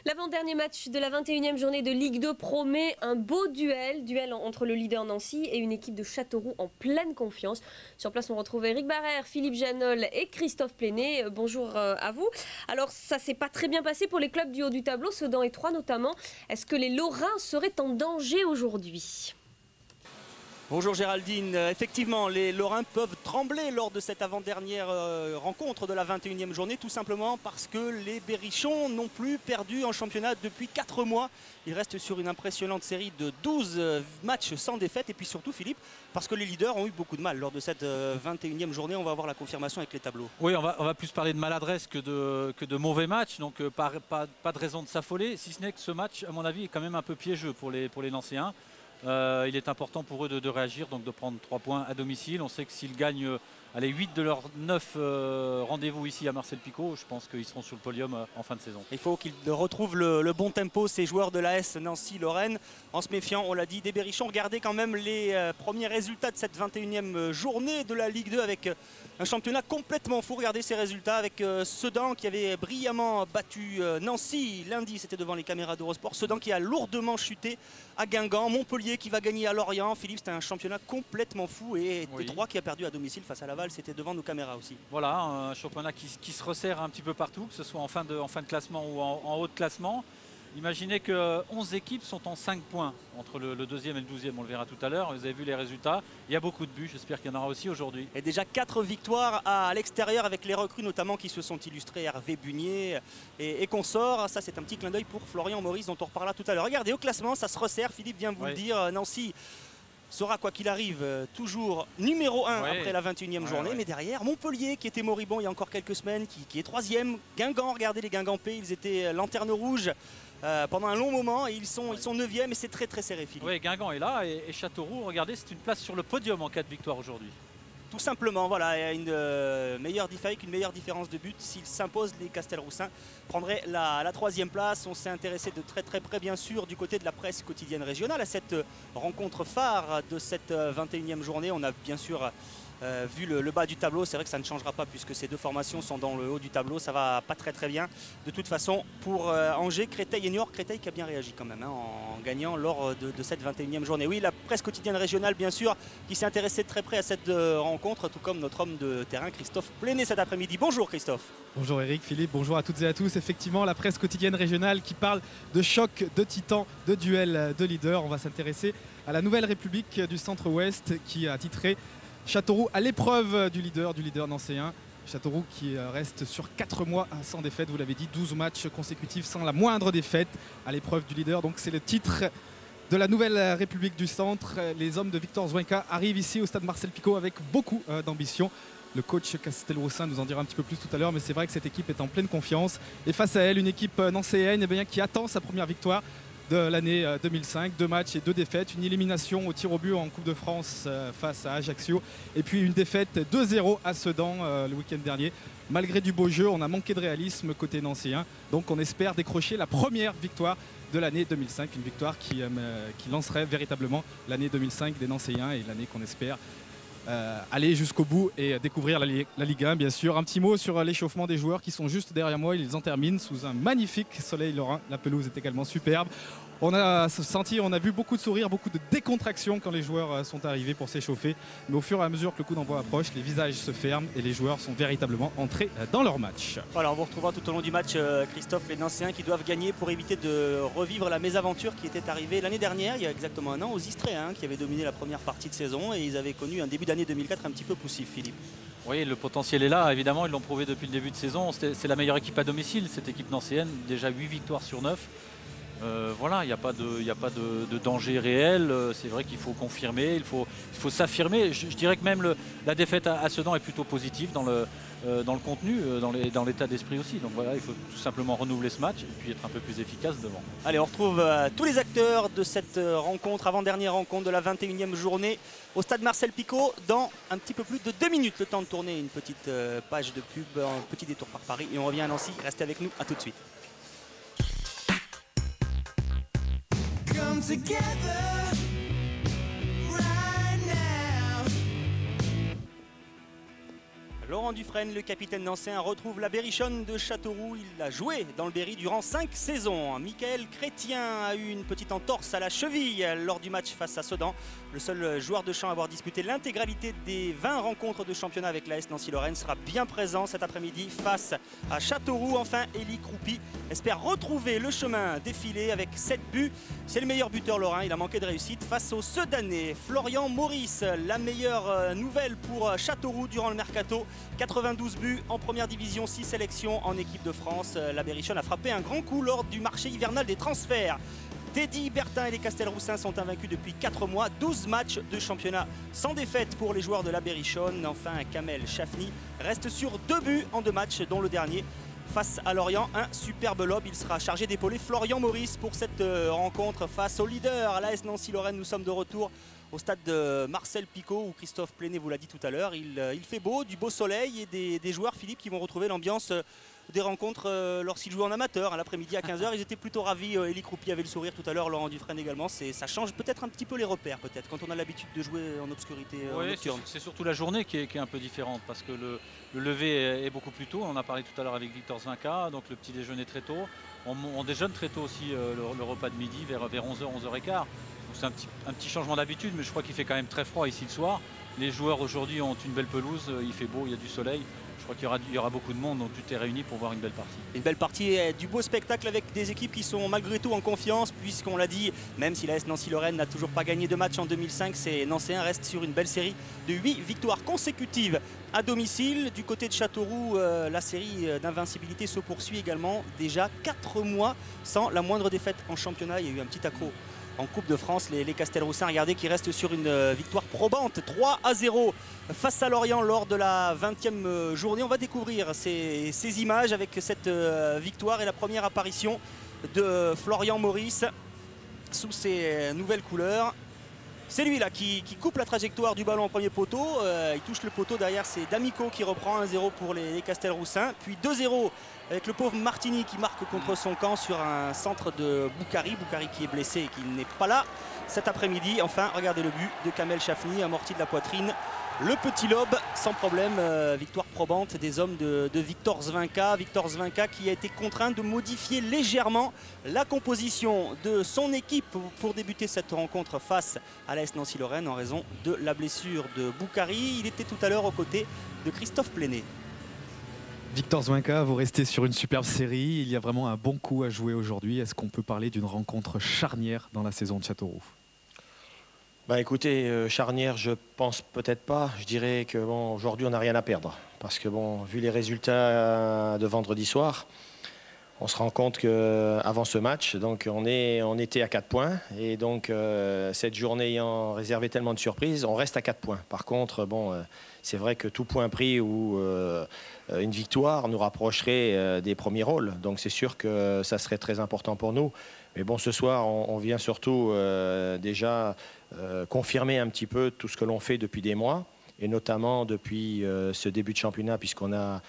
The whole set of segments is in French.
L'avant-dernier match de la 21e journée de Ligue 2 promet un beau duel entre le leader Nancy et une équipe de Châteauroux en pleine confiance. Sur place, on retrouve Éric Barrère, Philippe Janol et Christophe Pléné. Bonjour à vous. Alors, ça s'est pas très bien passé pour les clubs du haut du tableau, Sedan et Troyes notamment. Est-ce que les Lorrains seraient en danger aujourd'hui ? Bonjour Géraldine, effectivement les Lorrains peuvent trembler lors de cette avant-dernière rencontre de la 21e journée, tout simplement parce que les Berrichons n'ont plus perdu en championnat depuis 4 mois. Ils restent sur une impressionnante série de 12 matchs sans défaite, et puis surtout Philippe, parce que les leaders ont eu beaucoup de mal lors de cette 21e journée. On va avoir la confirmation avec les tableaux. Oui, on va plus parler de maladresse que de mauvais matchs, donc pas de raison de s'affoler, si ce n'est que ce match, à mon avis, est quand même un peu piégeux pour les Nancéens. Il est important pour eux de réagir, donc de prendre 3 points à domicile. On sait que s'ils gagnent 8 de leurs 9 rendez-vous ici à Marcel-Picot, je pense qu'ils seront sur le podium en fin de saison. Il faut qu'ils retrouvent le bon tempo, ces joueurs de l'AS Nancy-Lorraine, en se méfiant, on l'a dit, des Berrichons. Regardez quand même les premiers résultats de cette 21e journée de la Ligue 2 avec un championnat complètement fou. Regardez ces résultats avec Sedan qui avait brillamment battu Nancy lundi, c'était devant les caméras d'Eurosport. Sedan qui a lourdement chuté à Guingamp, Montpellier qui va gagner à Lorient. Philippe, c'était un championnat complètement fou, et oui. Détroit qui a perdu à domicile face à Laval, c'était devant nos caméras aussi. Voilà, un championnat qui se resserre un petit peu partout, que ce soit en fin de classement ou en haut de classement. Imaginez que 11 équipes sont en 5 points entre le 2e et le 12e, on le verra tout à l'heure. Vous avez vu les résultats, il y a beaucoup de buts, j'espère qu'il y en aura aussi aujourd'hui. Et déjà 4 victoires à l'extérieur avec les recrues notamment qui se sont illustrées, Hervé Bunier et consorts. Ça, c'est un petit clin d'œil pour Florian Maurice dont on reparlera tout à l'heure. Regardez, au classement, ça se resserre, Philippe vient de vous le dire. Nancy sera, quoi qu'il arrive, toujours numéro 1 après la 21e journée. Mais derrière, Montpellier qui était moribond il y a encore quelques semaines, qui est 3e. Guingamp, regardez les Guingampais, ils étaient lanterne rouge pendant un long moment, et ils sont 9e, et c'est très très serré, Philippe. Oui, Guingamp est là, et Châteauroux, regardez, c'est une place sur le podium en cas de victoire aujourd'hui. Tout simplement, voilà, une meilleure différence de but. S'ils s'imposent, les Castelroussins prendraient la 3e place. On s'est intéressé de très très près, bien sûr, du côté de la presse quotidienne régionale à cette rencontre phare de cette 21e journée. On a bien sûr vu le bas du tableau. C'est vrai que ça ne changera pas puisque ces deux formations sont dans le haut du tableau. Ça va pas très très bien. De toute façon, pour Angers, Créteil et Niort, Créteil qui a bien réagi quand même en gagnant lors de cette 21e journée. Oui, la presse quotidienne régionale, bien sûr, qui s'est intéressée de très près à cette rencontre, tout comme notre homme de terrain, Christophe Pléné, cet après-midi. Bonjour Christophe. Bonjour Eric, Philippe, bonjour à toutes et à tous. Effectivement, la presse quotidienne régionale qui parle de choc, de titans, de duel, de leaders. On va s'intéresser à la Nouvelle République du Centre-Ouest qui a titré Châteauroux à l'épreuve du leader nancéen. Châteauroux qui reste sur 4 mois sans défaite, vous l'avez dit, 12 matchs consécutifs sans la moindre défaite à l'épreuve du leader. Donc c'est le titre de la Nouvelle République du Centre. Les hommes de Victor Zouinka arrivent ici au stade Marcel-Picot avec beaucoup d'ambition. Le coach Castelroussin nous en dira un petit peu plus tout à l'heure, mais c'est vrai que cette équipe est en pleine confiance. Et face à elle, une équipe nancéenne qui attend sa première victoire de l'année 2005, 2 matchs et 2 défaites, une élimination au tir au but en Coupe de France face à Ajaccio, et puis une défaite 2-0 à Sedan le week-end dernier. Malgré du beau jeu, on a manqué de réalisme côté nancéen, donc on espère décrocher la première victoire de l'année 2005, une victoire qui lancerait véritablement l'année 2005 des Nancéens, et l'année qu'on espère aller jusqu'au bout et découvrir la Ligue 1, bien sûr. Un petit mot sur l'échauffement des joueurs qui sont juste derrière moi. Ils en terminent sous un magnifique soleil lorrain. La pelouse est également superbe. On a vu beaucoup de sourires, beaucoup de décontraction quand les joueurs sont arrivés pour s'échauffer. Mais au fur et à mesure que le coup d'envoi approche, les visages se ferment et les joueurs sont véritablement entrés dans leur match. Voilà, on vous retrouvera tout au long du match, Christophe, les Nancéens qui doivent gagner pour éviter de revivre la mésaventure qui était arrivée l'année dernière, il y a exactement un an, aux Istréens, qui avaient dominé la première partie de saison, et ils avaient connu un début d'année 2004 un petit peu poussif, Philippe. Oui, le potentiel est là, évidemment, ils l'ont prouvé depuis le début de saison. C'est la meilleure équipe à domicile, cette équipe nancéenne, déjà 8 victoires sur 9. Voilà, il n'y a pas de danger réel. C'est vrai qu'il faut confirmer, il faut s'affirmer. Je dirais que même la défaite à Sedan est plutôt positive dans le contenu, dans l'état d'esprit aussi. Donc voilà, il faut tout simplement renouveler ce match et puis être un peu plus efficace devant. Allez, on retrouve tous les acteurs de cette rencontre, avant-dernière rencontre de la 21e journée au stade Marcel-Picot dans un petit peu plus de 2 minutes. Le temps de tourner une petite page de pub, un petit détour par Paris, et on revient à Nancy. Restez avec nous, à tout de suite. Come together right now. Laurent Dufresne, le capitaine nancéen, retrouve la Berrichonne de Châteauroux. Il a joué dans le Berry durant 5 saisons. Michael Chrétien a eu une petite entorse à la cheville lors du match face à Sedan. Le seul joueur de champ à avoir disputé l'intégralité des 20 rencontres de championnat avec l'AS Nancy-Lorraine sera bien présent cet après-midi face à Châteauroux. Enfin, Élie Croupi espère retrouver le chemin défilé avec 7 buts. C'est le meilleur buteur lorrain, il a manqué de réussite face aux Sedanais. Florian Maurice, la meilleure nouvelle pour Châteauroux durant le mercato. 92 buts en première division, 6 sélections en équipe de France. La Berrichonne a frappé un grand coup lors du marché hivernal des transferts. Teddy Bertin et les Castelroussins sont invaincus depuis 4 mois. 12 matchs de championnat sans défaite pour les joueurs de la Berrichonne. Enfin, Kamel Chafni reste sur 2 buts en 2 matchs, dont le dernier face à Lorient. Un superbe lob. Il sera chargé d'épauler Florian Maurice pour cette rencontre face au leader, l'AS Nancy-Lorraine. Nous sommes de retour au stade de Marcel Picot où Christophe Pléné vous l'a dit tout à l'heure. Il fait beau, du beau soleil et des joueurs, Philippe, qui vont retrouver l'ambiance des rencontres lorsqu'ils jouent en amateur. À l'après-midi à 15h, ils étaient plutôt ravis. Élie Croupi avait le sourire tout à l'heure, Laurent Dufresne également. Ça change peut-être un petit peu les repères, peut-être, quand on a l'habitude de jouer en obscurité nocturne. C'est surtout la journée qui est un peu différente parce que le lever est beaucoup plus tôt. On en a parlé tout à l'heure avec Victor Zvinka, donc le petit déjeuner très tôt. On déjeune très tôt aussi le repas de midi vers 11h, 11h15. C'est un petit changement d'habitude, mais je crois qu'il fait quand même très froid ici le soir. Les joueurs aujourd'hui ont une belle pelouse, il fait beau, il y a du soleil. Je crois qu'il y aura beaucoup de monde, donc tout est réuni pour voir une belle partie. Une belle partie, du beau spectacle avec des équipes qui sont malgré tout en confiance, puisqu'on l'a dit, même si l'AS Nancy-Lorraine n'a toujours pas gagné de match en 2005, ces Nancéens restent sur une belle série de 8 victoires consécutives à domicile. Du côté de Châteauroux, la série d'invincibilité se poursuit également. Déjà 4 mois sans la moindre défaite en championnat. Il y a eu un petit accroc en Coupe de France. Les Castelroussins, regardez, qui restent sur une victoire probante, 3-0 face à Lorient lors de la 20e journée. On va découvrir ces images avec cette victoire et la première apparition de Florian Maurice sous ses nouvelles couleurs. C'est lui là qui coupe la trajectoire du ballon en premier poteau. Il touche le poteau, derrière c'est D'Amico qui reprend 1-0 pour les Castelroussins. Puis 2-0 avec le pauvre Martini qui marque contre son camp sur un centre de Boukari. Boukari qui est blessé et qui n'est pas là cet après-midi. Enfin, regardez le but de Kamel Chafni, amorti de la poitrine. Le petit lob, sans problème, victoire probante des hommes de Victor Zvinka. Victor Zvinka qui a été contraint de modifier légèrement la composition de son équipe pour débuter cette rencontre face à l'AS Nancy-Lorraine en raison de la blessure de Boukari. Il était tout à l'heure aux côtés de Christophe Pléné. Victor Zvinka, vous restez sur une superbe série. Il y a vraiment un bon coup à jouer aujourd'hui. Est-ce qu'on peut parler d'une rencontre charnière dans la saison de Châteauroux ? Bah écoutez, charnière, je pense peut-être pas. Je dirais que bon, aujourd'hui, on n'a rien à perdre. Parce que bon, vu les résultats de vendredi soir, on se rend compte qu'avant ce match, donc on était à 4 points. Et donc, cette journée ayant réservé tellement de surprises, on reste à 4 points. Par contre, bon, c'est vrai que tout point pris ou une victoire nous rapprocherait des premiers rôles. Donc, c'est sûr que ça serait très important pour nous. Mais bon, ce soir, on vient surtout déjà confirmer un petit peu tout ce que l'on fait depuis des mois, et notamment depuis ce début de championnat, puisqu'on a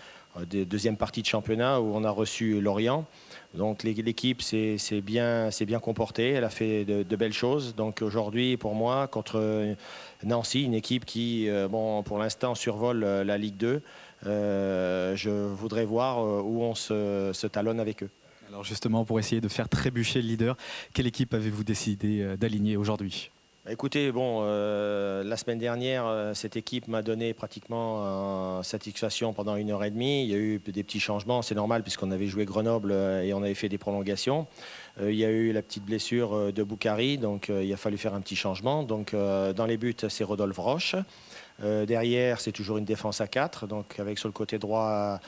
des deuxième partie de championnat où on a reçu Lorient. Donc l'équipe s'est bien comportée, elle a fait de belles choses. Donc aujourd'hui, pour moi, contre Nancy, une équipe qui, bon, pour l'instant, survole la Ligue 2, je voudrais voir où on se talonne avec eux. Alors justement, pour essayer de faire trébucher le leader, quelle équipe avez-vous décidé d'aligner aujourd'hui ? Écoutez, bon, la semaine dernière, cette équipe m'a donné pratiquement satisfaction pendant 1h30. Il y a eu des petits changements, c'est normal puisqu'on avait joué Grenoble et on avait fait des prolongations. Il y a eu la petite blessure de Boukari, donc il a fallu faire un petit changement. Donc dans les buts, c'est Rodolphe Roche. Derrière, c'est toujours une défense à 4, donc avec sur le côté droit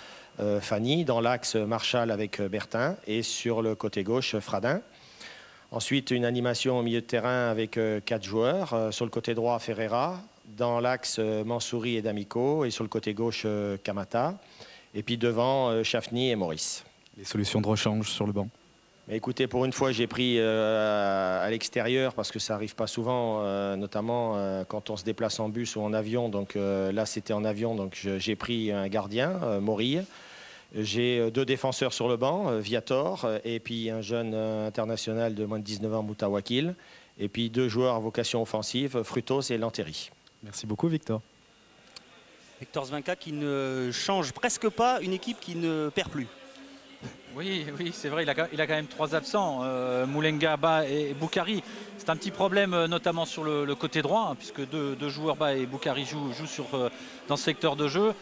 Fanny, dans l'axe Marchal avec Bertin et sur le côté gauche Fradin. Ensuite, une animation au milieu de terrain avec 4 joueurs. Sur le côté droit, Ferreira. Dans l'axe, Mansouri et D'Amico. Et sur le côté gauche, Kamata. Et puis devant, Chafni et Maurice. Les solutions de rechange sur le banc ? Mais écoutez, pour une fois, j'ai pris à l'extérieur parce que ça n'arrive pas souvent, notamment quand on se déplace en bus ou en avion. Donc là, c'était en avion, donc j'ai pris un gardien, Morille. J'ai 2 défenseurs sur le banc, Viator, et puis un jeune international de moins de 19 ans, Moutawakil. Et puis 2 joueurs à vocation offensive, Frutos et Lanteri. Merci beaucoup, Victor. Victor Zvinka qui ne change presque pas, une équipe qui ne perd plus. Oui, c'est vrai, il a quand même 3 absents, Moulenga, Ba et Boukari. C'est un petit problème notamment sur le côté droit, hein, puisque deux joueurs, Ba et Boukari, jouent dans ce secteur de jeu.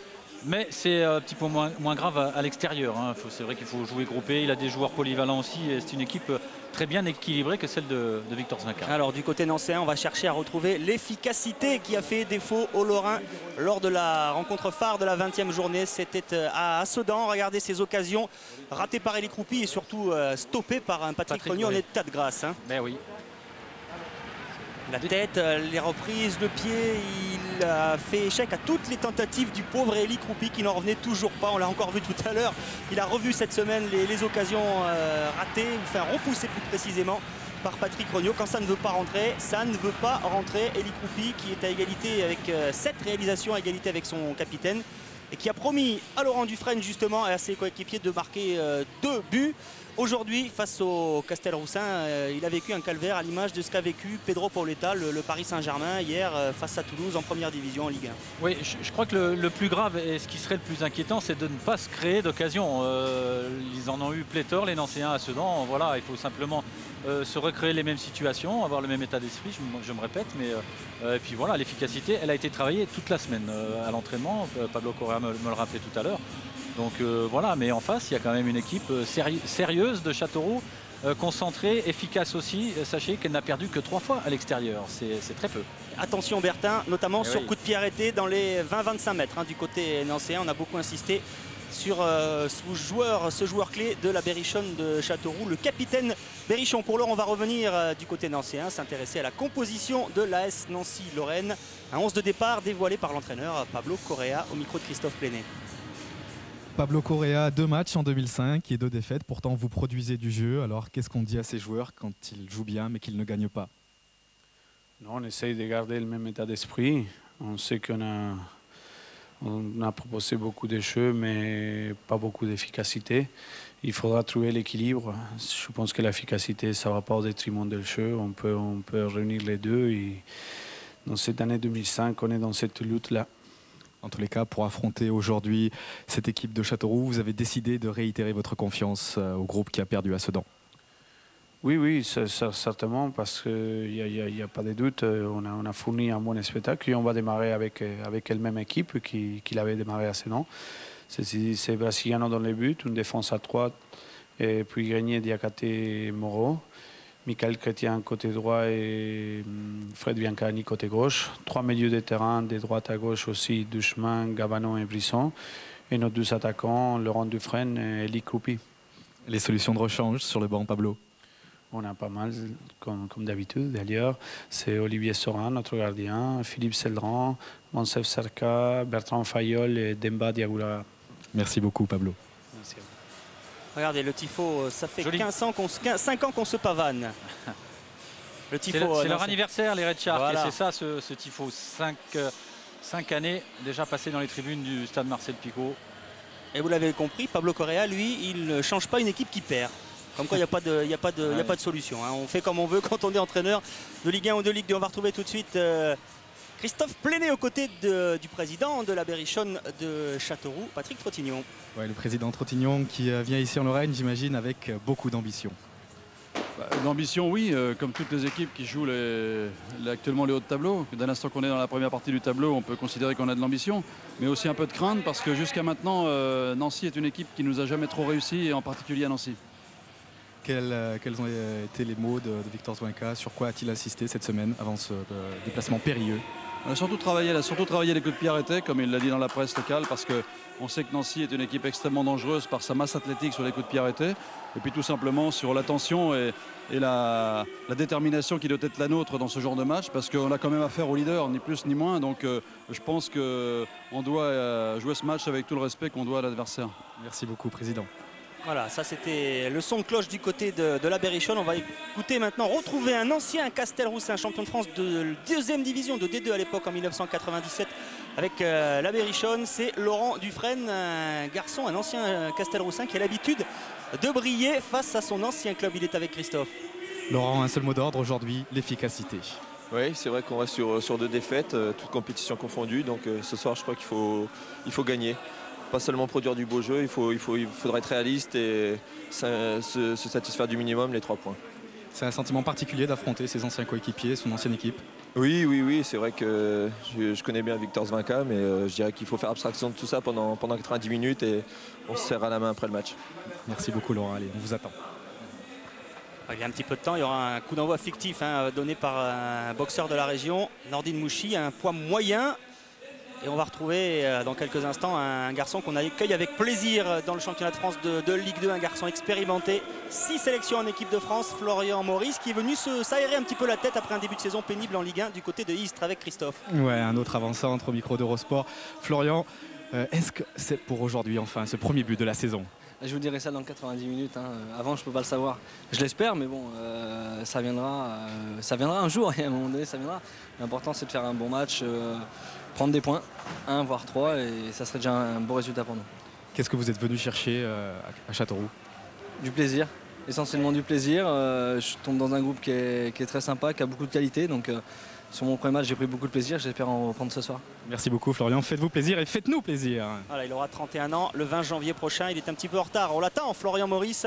Mais c'est un petit peu moins grave à l'extérieur. Hein. C'est vrai qu'il faut jouer groupé, il a des joueurs polyvalents aussi, et c'est une équipe très bien équilibrée que celle de Victor Zvinka. Alors du côté nancéen, on va chercher à retrouver l'efficacité qui a fait défaut aux Lorrains lors de la rencontre phare de la 20e journée. C'était à Sedan. Regardez ces occasions ratées par Elie Kroupi et surtout stoppées par un Patrick Rognaud en état de grâce. Hein. Ben oui. La tête, les reprises, le pied, il a fait échec à toutes les tentatives du pauvre Elie Kroupi qui n'en revenait toujours pas. On l'a encore vu tout à l'heure. Il a revu cette semaine les occasions ratées, enfin repoussées plus précisément par Patrick Rognaud. Quand ça ne veut pas rentrer, ça ne veut pas rentrer. Elie Kroupi qui est à égalité avec 7 réalisations, à égalité avec son capitaine et qui a promis à Laurent Dufresne justement et à ses coéquipiers de marquer 2 buts. Aujourd'hui, face au Castelroussin, il a vécu un calvaire à l'image de ce qu'a vécu Pedro Pauleta, le Paris Saint-Germain, hier face à Toulouse en première division en Ligue 1. Oui, je crois que le plus grave et ce qui serait le plus inquiétant, c'est de ne pas se créer d'occasion. Ils en ont eu pléthore, les Nancéens à Sedan. Voilà, il faut simplement se recréer les mêmes situations, avoir le même état d'esprit, je me répète. Mais et puis voilà, l'efficacité, elle a été travaillée toute la semaine à l'entraînement. Pablo Correa me le rappelait tout à l'heure. Donc voilà, mais en face, il y a quand même une équipe sérieuse de Châteauroux, concentrée, efficace aussi. Sachez qu'elle n'a perdu que 3 fois à l'extérieur, c'est très peu. Attention Bertin, notamment sur coup de pied arrêté dans les 20-25 mètres du côté nancéen. On a beaucoup insisté sur ce joueur clé de la Berrichonne de Châteauroux, le capitaine Berrichon. Pour l'heure, on va revenir du côté nancéen, s'intéresser à la composition de l'AS Nancy-Lorraine. Un 11 de départ dévoilé par l'entraîneur Pablo Correa au micro de Christophe Plenet. Pablo Correa, 2 matchs en 2005 et 2 défaites. Pourtant, vous produisez du jeu. Alors, qu'est-ce qu'on dit à ces joueurs quand ils jouent bien mais qu'ils ne gagnent pas? Non, on essaye de garder le même état d'esprit. On sait qu'on a proposé beaucoup de jeux, mais pas beaucoup d'efficacité. Il faudra trouver l'équilibre. Je pense que l'efficacité, ça ne va pas au détriment du jeu. On peut réunir les deux. Et dans cette année 2005, on est dans cette lutte-là. En tous les cas, pour affronter aujourd'hui cette équipe de Châteauroux, vous avez décidé de réitérer votre confiance au groupe qui a perdu à Sedan. Oui, certainement, parce qu'il n'y a pas de doute. On a fourni un bon spectacle et on va démarrer avec la même équipe qu'il avait démarré à Sedan. C'est Brasiliano dans les buts, une défense à 3, et puis Grenier, Diakate, Moreau. Michael Chrétien côté droit et Fred Biancani côté gauche. 3 milieux de terrain, de droite à gauche aussi, Duchemin, Gavanon et Brisson. Et nos 2 attaquants, Laurent Dufresne et Elie Kroupi. Les solutions de rechange sur le banc, Pablo? On a pas mal, comme d'habitude d'ailleurs. C'est Olivier Sorin, notre gardien, Philippe Seldran, Monsef Serka, Bertrand Fayol et Demba Diagoula. Merci beaucoup, Pablo. Merci à vous. Regardez, le tifo, ça fait Joli. 5 ans qu'on se pavane. Le tifo, c'est leur anniversaire, les Red Sharks, voilà. et c'est ça ce tifo. 5 années déjà passées dans les tribunes du stade Marcel Picot. Et vous l'avez compris, Pablo Correa, lui, il ne change pas une équipe qui perd. Comme quoi, il n'y a pas de solution. Hein. On fait comme on veut quand on est entraîneur de Ligue 1 ou de Ligue 2. On va retrouver tout de suite Christophe Plenet aux côtés du président de la Berrichonne de Châteauroux, Patrick Trottignon. Ouais, le président Trottignon qui vient ici en Lorraine, j'imagine, avec beaucoup d'ambition. D'ambition, oui, comme toutes les équipes qui jouent actuellement les hauts de tableau. Dès l'instant qu'on est dans la première partie du tableau, on peut considérer qu'on a de l'ambition, mais aussi un peu de crainte parce que jusqu'à maintenant, Nancy est une équipe qui nous a jamais trop réussi, et en particulier à Nancy. Quels ont été les mots de Victor Zvinka? Sur quoi a-t-il insisté cette semaine avant ce déplacement périlleux? On a surtout travaillé les coups de pied arrêtés, comme il l'a dit dans la presse locale, parce qu'on sait que Nancy est une équipe extrêmement dangereuse par sa masse athlétique sur les coups de pied arrêtés, et puis tout simplement sur l'attention et la détermination qui doit être la nôtre dans ce genre de match, parce qu'on a quand même affaire au leader, ni plus ni moins. Donc je pense qu'on doit jouer ce match avec tout le respect qu'on doit à l'adversaire. Merci beaucoup, président. Voilà, ça c'était le son de cloche du côté de la Berrichonne. On va écouter maintenant, retrouver un ancien Castelroussin, champion de France de 2e division, de D2 à l'époque en 1997 avec la Berrichonne. C'est Laurent Dufresne, un garçon, un ancien Castelroussin qui a l'habitude de briller face à son ancien club. Il est avec Christophe. Laurent, un seul mot d'ordre aujourd'hui, l'efficacité. Oui, c'est vrai qu'on reste sur 2 défaites, toutes compétitions confondues. Donc ce soir, je crois qu'il faut gagner. Pas seulement produire du beau jeu, il faudra être réaliste et se satisfaire du minimum, les 3 points. C'est un sentiment particulier d'affronter ses anciens coéquipiers, son ancienne équipe. Oui, c'est vrai que je connais bien Victor Zvinka, mais je dirais qu'il faut faire abstraction de tout ça pendant 90 minutes et on se serra la main après le match. Merci beaucoup Laurent, allez, on vous attend. Il y a un petit peu de temps, il y aura un coup d'envoi fictif donné par un boxeur de la région, Nordine Mouchi, un poids moyen. Et on va retrouver dans quelques instants un garçon qu'on accueille avec plaisir dans le championnat de France de Ligue 2, un garçon expérimenté, 6 sélections en équipe de France, Florian Maurice, qui est venu s'aérer un petit peu la tête après un début de saison pénible en Ligue 1 du côté de Istres avec Christophe. Ouais, un autre avant-centre au micro d'Eurosport. Florian, est-ce que c'est pour aujourd'hui enfin ce premier but de la saison? Je vous dirai ça dans 90 minutes. Avant, je ne peux pas le savoir. Je l'espère, mais bon, ça viendra un jour et à un moment donné, ça viendra. L'important, c'est de faire un bon match, prendre des points, 1 voire 3, et ça serait déjà un beau résultat pour nous. Qu'est-ce que vous êtes venu chercher à Châteauroux? Du plaisir, essentiellement du plaisir. Je tombe dans un groupe qui est très sympa, qui a beaucoup de qualité. Donc, sur mon premier match, j'ai pris beaucoup de plaisir. J'espère en reprendre ce soir. Merci beaucoup Florian, faites-vous plaisir et faites-nous plaisir. Voilà, il aura 31 ans le 20 janvier prochain, il est un petit peu en retard. On l'attend, Florian Maurice.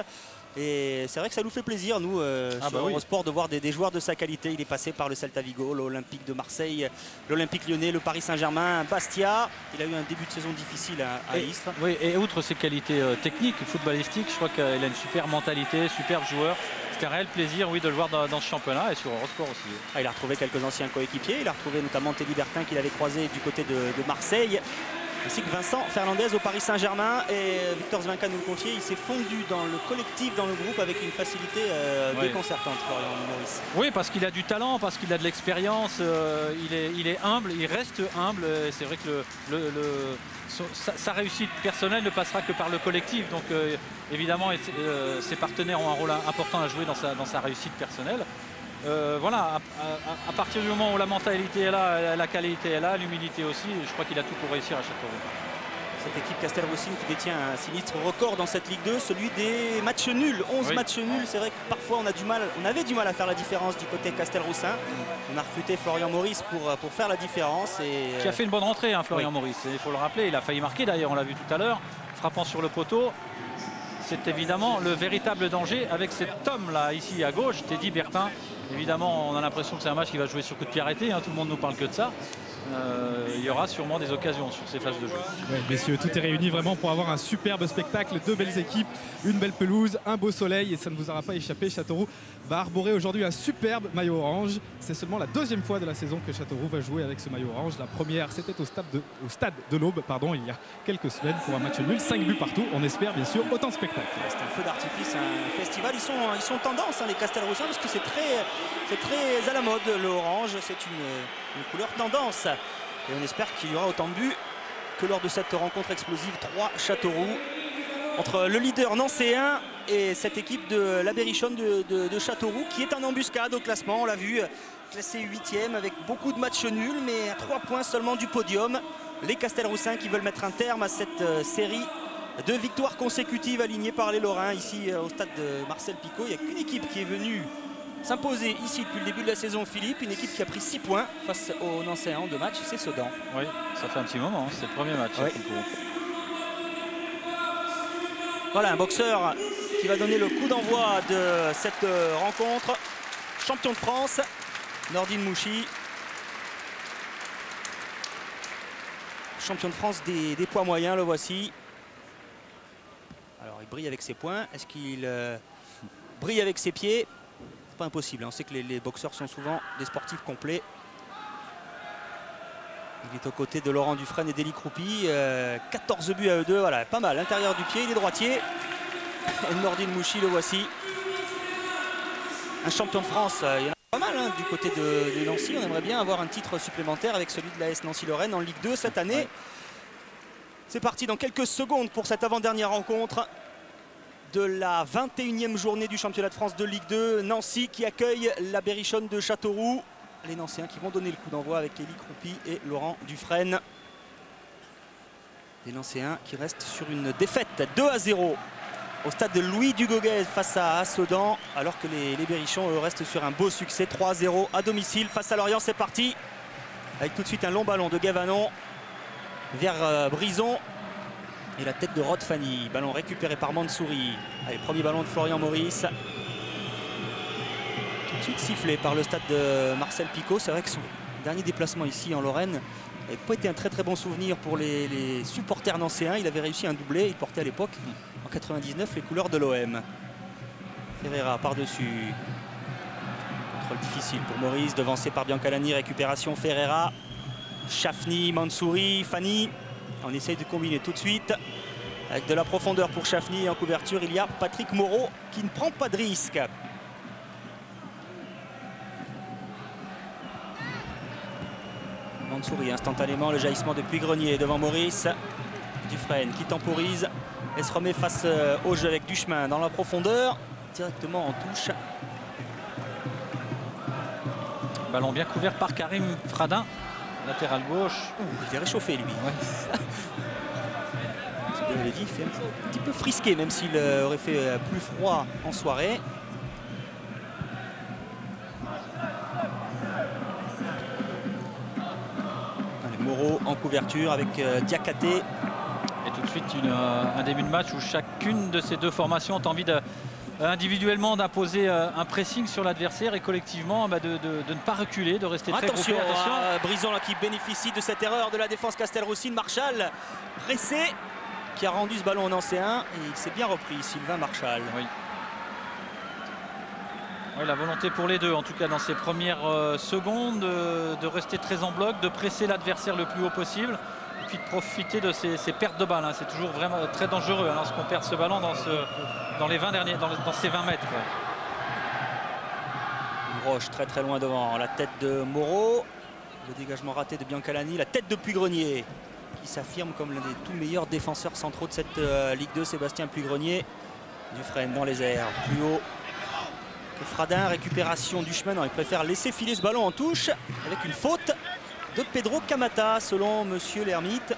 Et c'est vrai que ça nous fait plaisir, nous, sur Eurosport, de voir des joueurs de sa qualité. Il est passé par le Celta Vigo, l'Olympique de Marseille, l'Olympique Lyonnais, le Paris Saint-Germain, Bastia. Il a eu un début de saison difficile à Istres. Oui, et outre ses qualités techniques, footballistiques, je crois qu'il a une super mentalité, superbe joueur. C'était un réel plaisir, oui, de le voir dans ce championnat et sur Eurosport aussi. Il a retrouvé quelques anciens coéquipiers. Il a retrouvé notamment Teddy Bertin qu'il avait croisé du côté de Marseille. Ainsi que Vincent Fernandez au Paris Saint-Germain, et Victor Zvinka nous le confiait, il s'est fondu dans le collectif, dans le groupe avec une facilité déconcertante, Florian Maurice. Oui, parce qu'il a du talent, parce qu'il a de l'expérience, il est humble, il reste humble. C'est vrai que sa réussite personnelle ne passera que par le collectif. Donc évidemment, ses partenaires ont un rôle important à jouer dans sa réussite personnelle. Voilà, à partir du moment où la mentalité est là, la qualité est là, l'humilité aussi, je crois qu'il a tout pour réussir à Châteauroux. Cette équipe Castelroussine qui détient un sinistre record dans cette Ligue 2, celui des matchs nuls, 11 matchs nuls. C'est vrai que parfois on avait du mal à faire la différence du côté Castelroussin. On a recruté Florian Maurice pour faire la différence. Qui a fait une bonne rentrée, Florian Maurice, il faut le rappeler, il a failli marquer d'ailleurs, on l'a vu tout à l'heure, frappant sur le poteau. C'est évidemment le véritable danger avec cet homme là ici à gauche, Teddy Bertin. Évidemment, on a l'impression que c'est un match qui va jouer sur coup de pied arrêté, tout le monde nous parle que de ça. Il y aura sûrement des occasions sur ces phases de jeu. Ouais, messieurs, tout est réuni vraiment pour avoir un superbe spectacle, 2 belles équipes, une belle pelouse, un beau soleil, et ça ne vous aura pas échappé, Châteauroux va arborer aujourd'hui un superbe maillot orange. C'est seulement la 2e fois de la saison que Châteauroux va jouer avec ce maillot orange. La première, c'était au stade de l'Aube, il y a quelques semaines pour un match nul, 5 buts partout. On espère bien sûr autant de spectacles. C'est un feu d'artifice, un festival. Ils sont tendance, les Castelroussins, parce que c'est très à la mode, le orange. C'est une couleur tendance. Et on espère qu'il y aura autant de buts que lors de cette rencontre explosive 3 Châteauroux entre le leader nancéen et cette équipe de la Berrichonne de Châteauroux qui est en embuscade au classement. On l'a vu, classé 8e avec beaucoup de matchs nuls, mais à 3 points seulement du podium. Les Castelroussins qui veulent mettre un terme à cette série de victoires consécutives alignées par les Lorrains ici au stade de Marcel Picot. Il n'y a qu'une équipe qui est venue s'imposer ici depuis le début de la saison, Philippe, une équipe qui a pris 6 points face aux Nancéens en 2 matchs, c'est Sedan. Oui, ça fait un petit moment, c'est le premier match. Oui. Voilà un boxeur qui va donner le coup d'envoi de cette rencontre. Champion de France, Nordine Mouchi. Champion de France des poids moyens, le voici. Alors il brille avec ses poings, est-ce qu'il brille avec ses pieds? Pas impossible, on sait que les boxeurs sont souvent des sportifs complets. Il est aux côtés de Laurent Dufresne et d'Élie Croupi. 14 buts à eux deux, voilà, pas mal. L'intérieur du pied, il est droitier. Et Nordine Mouchi, le voici. Un champion de France, il y en a pas mal du côté de Nancy. On aimerait bien avoir un titre supplémentaire avec celui de l'AS Nancy-Lorraine en Ligue 2 cette année. Ouais. C'est parti dans quelques secondes pour cette avant-dernière rencontre de la 21e journée du championnat de France de Ligue 2. Nancy qui accueille la Berrichonne de Châteauroux. Les Nancéens qui vont donner le coup d'envoi avec Élie Croupi et Laurent Dufresne. Les Nancéens qui restent sur une défaite 2-0 au stade de Louis Dugoguet face à Sedan, alors que les Berrichons restent sur un beau succès. 3-0 à domicile face à Lorient. C'est parti avec tout de suite un long ballon de Gavanon vers Brison et la tête de Rod Fanny. Ballon récupéré par Mansouri. Allez, premier ballon de Florian Maurice. Tout de suite sifflé par le stade de Marcel Picot. C'est vrai que son dernier déplacement ici en Lorraine n'avait pas été un très très bon souvenir pour les supporters nancéens. Il avait réussi un doublé. Il portait à l'époque, en 99, les couleurs de l'OM. Ferreira par-dessus. Contrôle difficile pour Maurice, devancé par Biancalani. Récupération Ferreira. Chafni, Mansouri, Fanny. On essaye de combiner tout de suite. Avec de la profondeur pour Chafni. Et en couverture, il y a Patrick Moreau qui ne prend pas de risque. Mansouri instantanément, le jaillissement de Puy-Grenier devant Maurice. Dufresne qui temporise et se remet face au jeu avec Duchemin dans la profondeur. Directement en touche. Ballon bien couvert par Karim Fradin, latéral gauche. Il est réchauffé lui. Ouais. Je l'avais dit, il fait un petit peu frisqué, même s'il aurait fait plus froid en soirée. Moreau en couverture avec Diakhaté. Et tout de suite un début de match où chacune de ces deux formations a envie individuellement d'imposer un pressing sur l'adversaire et collectivement de ne pas reculer, de rester très groupé. Attention, Brison là, qui bénéficie de cette erreur de la défense Castelroussine. Marchal pressé, qui a rendu ce ballon au Nancéen et il s'est bien repris, Sylvain Marchal. Oui. Oui, la volonté pour les deux, en tout cas dans ces premières secondes, de rester très en bloc, de presser l'adversaire le plus haut possible, et puis de profiter de ces pertes de balles. Hein. C'est toujours vraiment très dangereux lorsqu'on perd ce ballon dans ces 20 mètres. Roche très très loin devant, la tête de Moreau, le dégagement raté de Biancalani, la tête de Puy-Grenier qui s'affirme comme l'un des tout meilleurs défenseurs centraux de cette Ligue 2, Sébastien Puy-Grenier. Dufresne dans les airs, plus haut. Fradin, récupération du chemin. Non, il préfère laisser filer ce ballon en touche avec une faute de Pedro Camata selon monsieur l'ermite.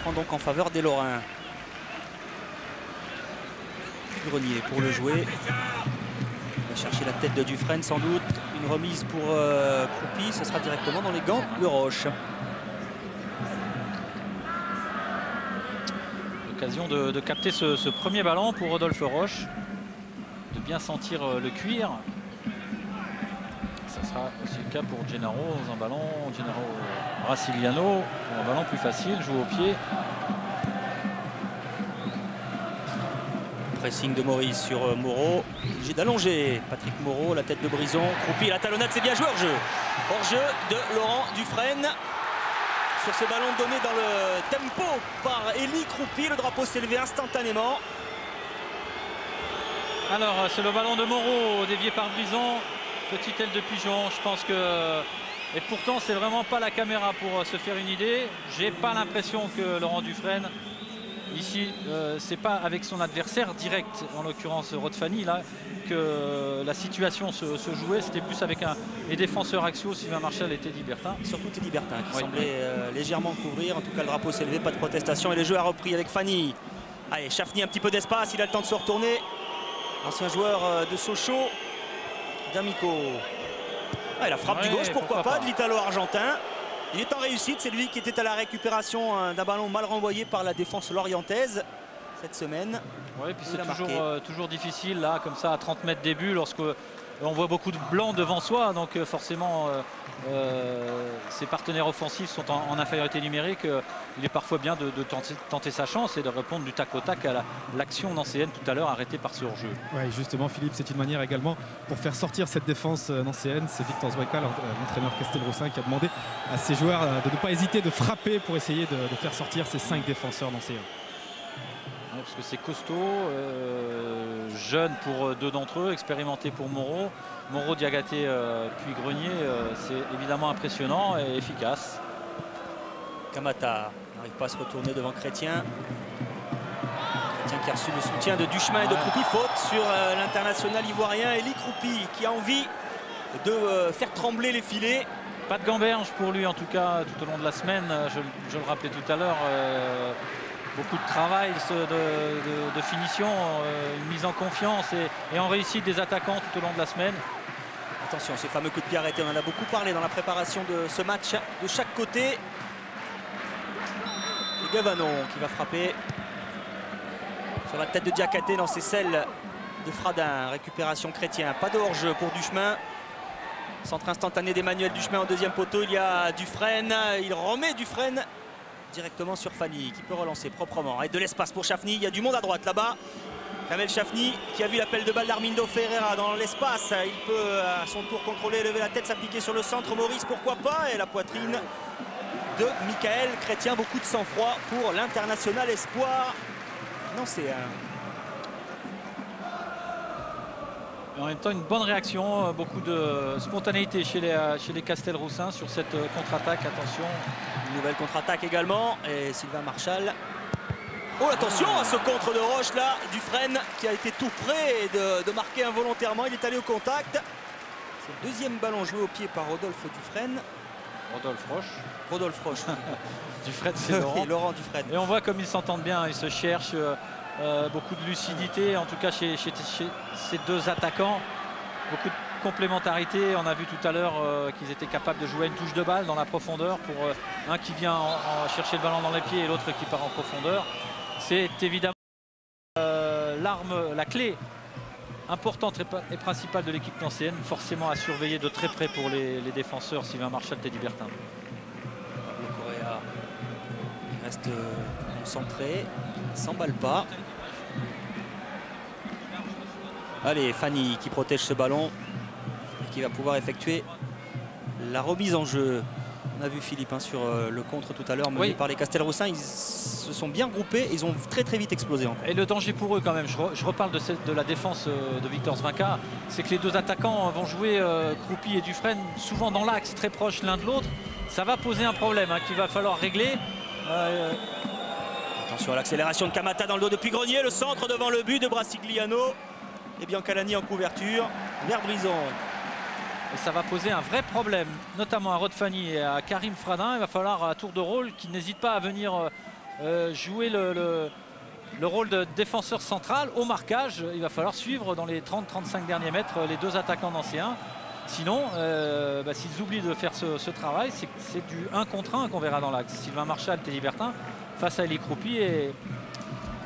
Franc donc en faveur des Lorrains. Grenier pour le jouer. Il va chercher la tête de Dufresne sans doute. Une remise pour Croupi. Ce sera directement dans les gants de Roche. Occasion de capter ce premier ballon pour Rodolphe Roche, de bien sentir le cuir. Ça sera aussi le cas pour Gennaro dans un ballon, Gennaro Brasiliano, un ballon plus facile, joue au pied. Pressing de Maurice sur Moreau, obligé d'allonger Patrick Moreau, la tête de Brison, Croupi, la talonnade, c'est bien joué, hors-jeu. Hors-jeu de Laurent Dufresne. Sur ce ballon donné dans le tempo par Élie Croupi, le drapeau s'est levé instantanément. Alors c'est le ballon de Moreau dévié par Brison, petite aile de pigeon, je pense que... Et pourtant c'est vraiment pas la caméra pour se faire une idée. J'ai pas l'impression que Laurent Dufresne, ici, c'est pas avec son adversaire direct, en l'occurrence Rod Fanny, là, que la situation se jouait. C'était plus avec les défenseurs axiaux, Sylvain Marchal et Teddy Bertin. Surtout Teddy Bertin qui semblait légèrement couvrir. En tout cas, le drapeau s'est levé, pas de protestation. Et le jeu a repris avec Fanny. Allez, Chafni, un petit peu d'espace, il a le temps de se retourner. Ancien joueur de Sochaux, D'Amico. Ah, la frappe du gauche, pourquoi pas, de l'Italo-Argentin. Il est en réussite, c'est lui qui était à la récupération d'un ballon mal renvoyé par la défense lorientaise cette semaine. Oui, puis c'est toujours difficile là, comme ça, à 30 mètres des buts, lorsque on voit beaucoup de blancs devant soi, donc forcément ses partenaires offensifs sont en infériorité numérique. Il est parfois bien de tenter sa chance et de répondre du tac au tac à l'action nancéenne tout à l'heure arrêtée par ce hors-jeu. Oui, justement Philippe, c'est une manière également pour faire sortir cette défense nancéenne. C'est Victor Zoueka, l'entraîneur Castelroussin, qui a demandé à ses joueurs de ne pas hésiter de frapper pour essayer de faire sortir ces 5 défenseurs nancéens. Parce que c'est costaud, jeune pour 2 d'entre eux, expérimenté pour Moreau. Moreau, Diakhaté, puis Grenier, c'est évidemment impressionnant et efficace. Camata n'arrive pas à se retourner devant Chrétien. Chrétien qui a reçu le soutien de Duchemin et de Croupi. Faute sur l'international ivoirien Élie Croupi qui a envie de faire trembler les filets. Pas de gamberge pour lui en tout cas tout au long de la semaine. Je le rappelais tout à l'heure. Beaucoup de travail de finition, une mise en confiance et en réussite des attaquants tout au long de la semaine. Attention, ce fameux coup de pied arrêté, on en a beaucoup parlé dans la préparation de ce match de chaque côté. Et Gavanon qui va frapper sur la tête de Diakhaté dans ses selles de Fradin. Récupération Chrétien, pas de hors-jeu pour Duchemin. Centre instantané d'Emmanuel Duchemin au deuxième poteau. Il y a Dufresne, il remet Dufresne directement sur Fanny qui peut relancer proprement. Et de l'espace pour Chafny, il y a du monde à droite là-bas. Kamel Chafny qui a vu l'appel de balle d'Armindo Ferreira dans l'espace. Il peut à son tour contrôler, lever la tête, s'appliquer sur le centre. Maurice, pourquoi pas? Et la poitrine de Michael Chrétien. Beaucoup de sang-froid pour l'international espoir. Non, c'est En même temps, une bonne réaction, beaucoup de spontanéité chez les Castelroussins sur cette contre-attaque. Attention. Une nouvelle contre-attaque également. Et Sylvain Marchal. Oh, attention à ce contre de Roche là. Dufresne qui a été tout près de marquer involontairement. Il est allé au contact. C'est le deuxième ballon joué au pied par Rodolphe Dufresne. Rodolphe Roche. Dufresne, c'est Laurent. Laurent Dufresne. Et on voit comme ils s'entendent bien. Ils se cherchent. Beaucoup de lucidité, en tout cas chez ces deux attaquants. Beaucoup de complémentarité. On a vu tout à l'heure qu'ils étaient capables de jouer une touche de balle dans la profondeur pour un qui vient chercher le ballon dans les pieds et l'autre qui part en profondeur. C'est évidemment l'arme, la clé importante et principale de l'équipe nancéenne, forcément à surveiller de très près pour les défenseurs Sylvain Marchal, Teddy Bertin. Pablo Correa reste concentré, ne s'emballe pas. Allez, Fanny qui protège ce ballon et qui va pouvoir effectuer la remise en jeu. On a vu Philippe sur le contre tout à l'heure mené par les Castelroussins. Ils se sont bien groupés, ils ont très vite explosé encore. Et le danger pour eux quand même, je reparle de la défense de Victor Zvinka, c'est que les deux attaquants vont jouer Croupi et Dufresne souvent dans l'axe, très proches l'un de l'autre. Ça va poser un problème qu'il va falloir régler. Attention à l'accélération de Kamata dans le dos de Puy-Grenier, le centre devant le but de Brassigliano. Et Biancalani en couverture vers Brison. Et ça va poser un vrai problème, notamment à Rod Fanny et à Karim Fradin. Il va falloir à tour de rôle qu'ils n'hésitent pas à venir jouer le rôle de défenseur central au marquage. Il va falloir suivre dans les 30-35 derniers mètres les deux attaquants nancéens. Sinon, s'ils oublient de faire ce travail, c'est du 1 contre 1 qu'on verra dans l'axe. Sylvain Marchal, Teddy Bertin face à Elie Croupi et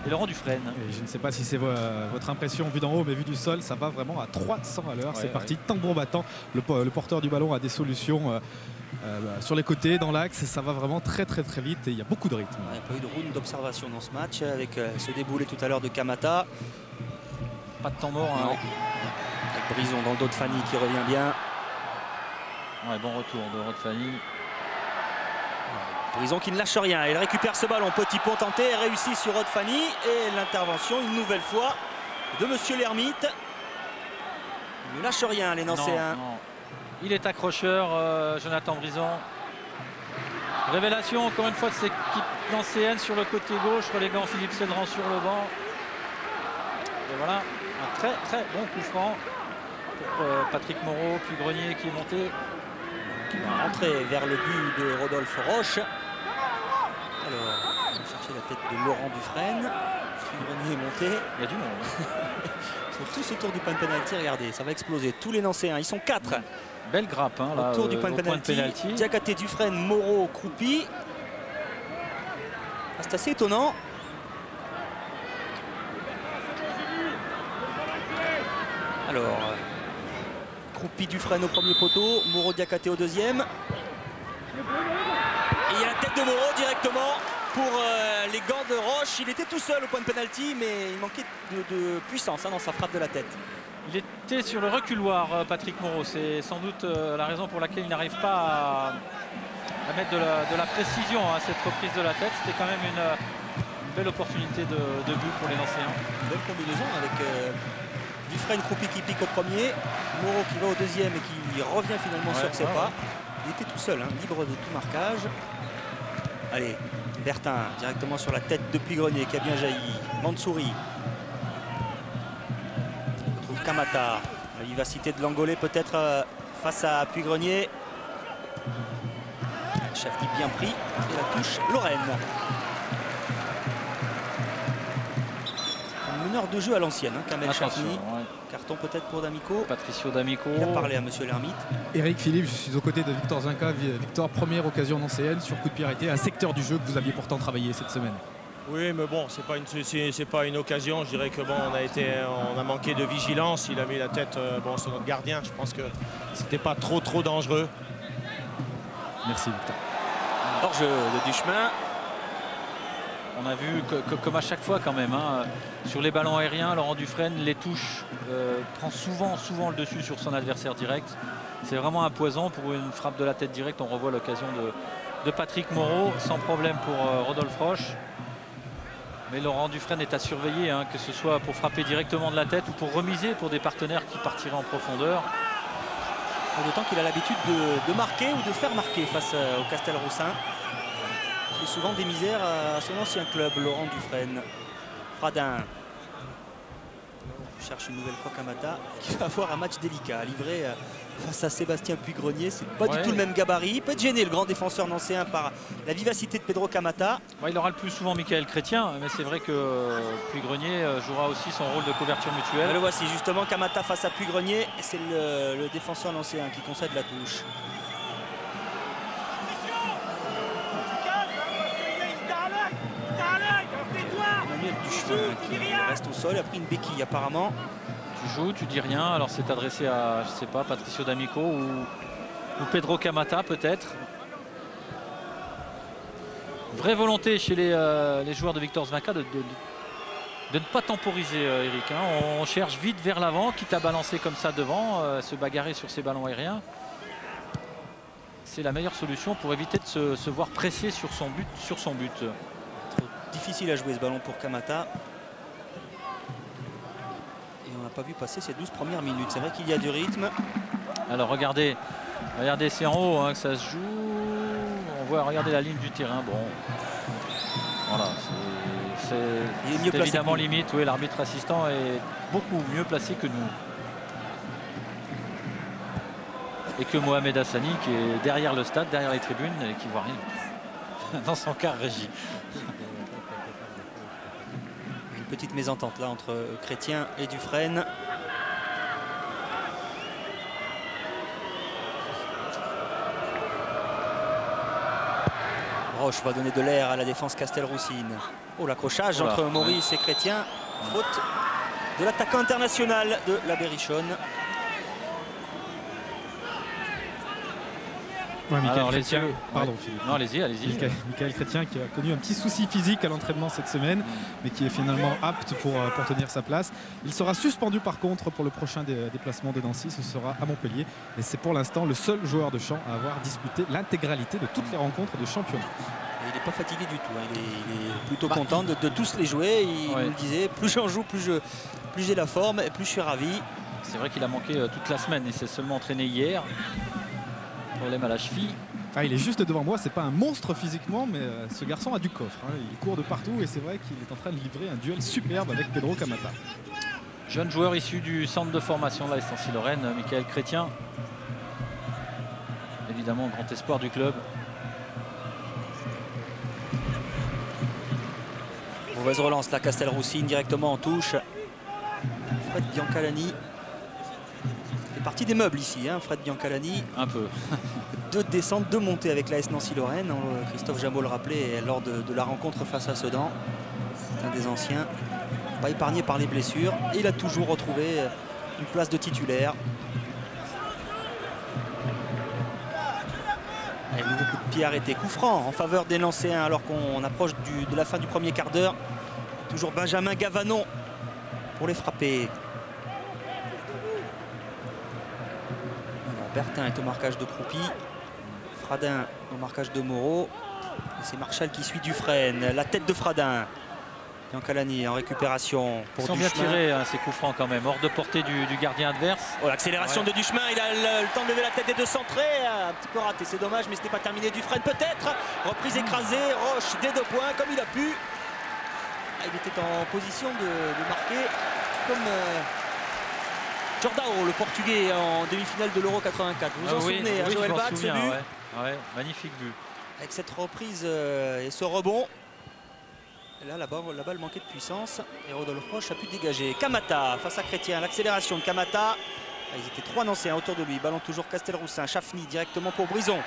Laurent Dufresne. Et je ne sais pas si c'est votre impression vue d'en haut, mais vue du sol, ça va vraiment à 300 à l'heure. C'est parti, tambour battant. Le porteur du ballon a des solutions sur les côtés, dans l'axe. Ça va vraiment très vite et il y a beaucoup de rythme. Il n'y a pas eu de round d'observation dans ce match avec ce déboulé tout à l'heure de Kamata. Pas de temps mort. Avec Brison dans le dos de Fanny qui revient bien. Ouais, bon retour de Rod Fanny. Brison qui ne lâche rien, il récupère ce ballon, petit pont tenté, réussi sur Rod Fanny et l'intervention une nouvelle fois de Monsieur l'Ermite. Il ne lâche rien les Nancéens. Non. Il est accrocheur, Jonathan Brison. Révélation encore une fois de cette équipe nancéenne sur le côté gauche, reléguant Philippe Cédran sur le banc. Et voilà, un très bon coup franc pour Patrick Moreau, puis Grenier qui est monté. Qui va rentrer vers le but de Rodolphe Roche. Alors, on va chercher la tête de Laurent Dufresne. Grenier est monté. Il y a du monde. Ils sont tous autour du point de pénalty. Regardez, ça va exploser. Tous les Nancéens, ils sont 4. Belle grappe là, autour du point de pénalty. Diakhaté, Dufresne, Moreau, Croupi. C'est assez étonnant. Alors, Croupi, Dufresne au premier poteau, Moreau, Diakhaté au deuxième. Et il y a la tête de Moreau directement pour les gants de Roche. Il était tout seul au point de pénalty, mais il manquait de puissance dans sa frappe de la tête. Il était sur le reculoir, Patrick Moreau. C'est sans doute la raison pour laquelle il n'arrive pas à mettre de la précision à cette reprise de la tête. C'était quand même une belle opportunité de but pour les Nancéens. Une belle combinaison avec Dufresne, Croupi qui pique au premier, Moreau qui va au deuxième et qui revient finalement sur ses pas. Il était tout seul, libre de tout marquage. Allez, Bertin directement sur la tête de Puy-Grenier qui a bien jailli. Mansouri. On retrouve Kamata. La vivacité de l'Angolais peut-être face à Puy-Grenier. Chafny bien pris et la touche Lorraine. Un meneur de jeu à l'ancienne, hein, Kamel Chafny. Ouais. Carton peut-être pour D'Amico. Patricio D'Amico. Il a parlé à monsieur l'Ermite. Eric Philippe, je suis aux côtés de Victor Zinca. Victor, première occasion nancéenne sur coup de pied arrêté, un secteur du jeu que vous aviez pourtant travaillé cette semaine. Oui, mais bon, c'est pas une occasion. Je dirais que bon, on a manqué de vigilance. Il a mis la tête sur notre gardien. Je pense que c'était pas trop dangereux. Merci Victor. Hors-jeu de Duchemin. On a vu comme à chaque fois quand même, hein, sur les ballons aériens, Laurent Dufresne les touches, prend souvent le dessus sur son adversaire direct. C'est vraiment un poison pour une frappe de la tête directe. On revoit l'occasion de Patrick Moreau, sans problème pour Rodolphe Roche. Mais Laurent Dufresne est à surveiller, hein, que ce soit pour frapper directement de la tête ou pour remiser pour des partenaires qui partiraient en profondeur. D'autant qu'il a l'habitude de marquer ou de faire marquer face au Castelroussin. Il fait souvent des misères à son ancien club, Laurent Dufresne. Fradin cherche une nouvelle fois Kamata, qui va avoir un match délicat à livrer face à Sébastien Puy-Grenier. C'est pas du tout le même gabarit. Il peut être gêné, le grand défenseur nancéen, par la vivacité de Pedro Kamata. Ouais, il aura le plus souvent Michael Chrétien, mais c'est vrai que Puy-Grenier jouera aussi son rôle de couverture mutuelle. Le voici justement, Kamata face à Puy-Grenier. C'est le défenseur nancéen qui concède la touche. Emmanuel Duchemin qui reste au sol, a pris une béquille apparemment. Tu joues, tu dis rien, alors c'est adressé à, je sais pas, Patricio D'Amico ou Pedro Kamata peut-être. Vraie volonté chez les joueurs de Victor Zvinka de ne pas temporiser, Eric. Hein. On cherche vite vers l'avant, quitte à balancer comme ça devant, se bagarrer sur ces ballons aériens. C'est la meilleure solution pour éviter de se voir pressé sur son but. Trop difficile à jouer ce ballon pour Kamata. Et on n'a pas vu passer ces 12 premières minutes. C'est vrai qu'il y a du rythme. Alors regardez, c'est en haut, hein, que ça se joue. On voit, regardez la ligne du terrain. Bon, voilà, c'est évidemment limite. Oui, l'arbitre assistant est beaucoup mieux placé que nous. Et que Mohamed Hassani qui est derrière le stade, derrière les tribunes et qui voit rien dans son quart régie. Une petite mésentente là entre Chrétien et Dufresne. Roche va donner de l'air à la défense castelroussine. Oh, l'accrochage entre Maurice et Chrétien. Faute de l'attaquant international de la Berrichonne. Ouais, Michael Chrétien, pardon Philippe. Non, allez-y. Michael Chrétien qui a connu un petit souci physique à l'entraînement cette semaine, mais qui est finalement apte pour tenir sa place. Il sera suspendu par contre pour le prochain déplacement de Nancy, ce sera à Montpellier. Et c'est pour l'instant le seul joueur de champ à avoir disputé l'intégralité de toutes les rencontres de championnat. Il n'est pas fatigué du tout, hein. Il est plutôt content de tous les jouer. Il nous le disait, plus j'en joue, plus j'ai la forme et plus je suis ravi. C'est vrai qu'il a manqué toute la semaine, il s'est seulement entraîné hier. Problème à la cheville. Ah, il est juste devant moi, c'est pas un monstre physiquement, mais ce garçon a du coffre. Hein. Il court de partout et c'est vrai qu'il est en train de livrer un duel superbe avec Pedro Kamata. Jeune joueur issu du centre de formation de la SNC Lorraine, Michael Chrétien. Évidemment, grand espoir du club. Mauvaise relance, la Castelroussine directement en touche. Fred Biancalani. Partie des meubles ici, hein, Fred Biancalani. Un peu. 2 descentes, 2 montées avec la Nancy Lorraine. Christophe Jameau le rappelait lors de la rencontre face à Sedan. C'est un des anciens. Pas épargné par les blessures. Et il a toujours retrouvé une place de titulaire. Et nouveau coup de pied arrêté. Coup franc en faveur des Nancéens alors qu'on approche de la fin du premier quart d'heure. Toujours Benjamin Gavanon pour les frapper. Bertin est au marquage de Croupi, Fradin au marquage de Moreau. C'est Marchal qui suit Dufresne. La tête de Fradin. Biancalani en récupération pour Duchemin. Ils sont bien tirés, hein, ces coups francs quand même, hors de portée du gardien adverse. Oh, l'accélération de Duchemin, il a le temps de lever la tête et de centrer. Un petit peu raté, c'est dommage, mais ce n'est pas terminé. Dufresne peut-être. Reprise écrasée, Roche des 2 points comme il a pu. Il était en position de marquer comme Jordao, le Portugais en demi-finale de l'Euro 84. Vous vous en souvenez, oui, Joël je m'en Bach, ce souviens, but ouais, magnifique but. avec cette reprise et ce rebond. Et là, la balle manquait de puissance et Rodolphe Roche a pu dégager. Kamata face à Chrétien, l'accélération de Kamata. Ils étaient 3 Nancéens autour de lui. Ballon toujours Castelroussin. Chafny directement pour Brison.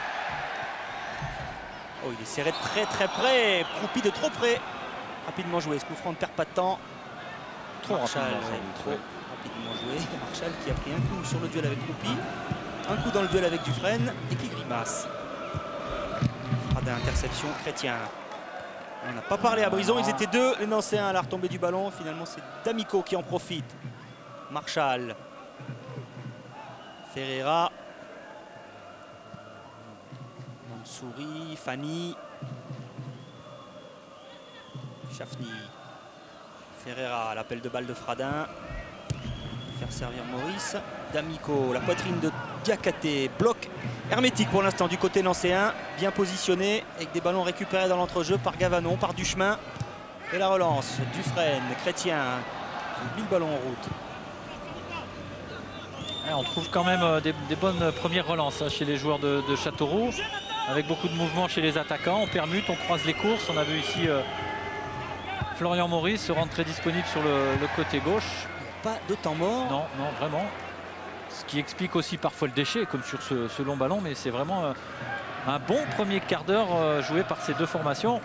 Oh, il est serré de très près. Proupi de trop près. Rapidement joué. Ce coup franc ne perd pas de temps. Trop Marchal, rapidement, rapidement joué. Marchal qui a pris un coup sur le duel avec Proupi. Un coup dans le duel avec Dufresne et qui grimace. Fradin, interception. Chrétien. On n'a pas parlé à Brison. Ils étaient 2 les Nancéens à la retombée du ballon. Finalement, c'est D'Amico qui en profite. Marchal. Ferreira, Mansouri, Fanny, Chafny, Ferreira, l'appel de balle de Fradin, faire servir Maurice, D'Amico, la poitrine de Diakhaté, bloc hermétique pour l'instant du côté nancéen, bien positionné avec des ballons récupérés dans l'entrejeu par Gavanon, par Duchemin et la relance, Dufresne, Chrétien, oublie le ballon en route. On trouve quand même des bonnes premières relances chez les joueurs de Châteauroux, avec beaucoup de mouvements chez les attaquants. On permute, on croise les courses. On a vu ici Florian Maurice se rendre très disponible sur le côté gauche. Pas de temps mort. Non, vraiment. Ce qui explique aussi parfois le déchet, comme sur ce long ballon. Mais c'est vraiment un bon premier quart d'heure joué par ces deux formations.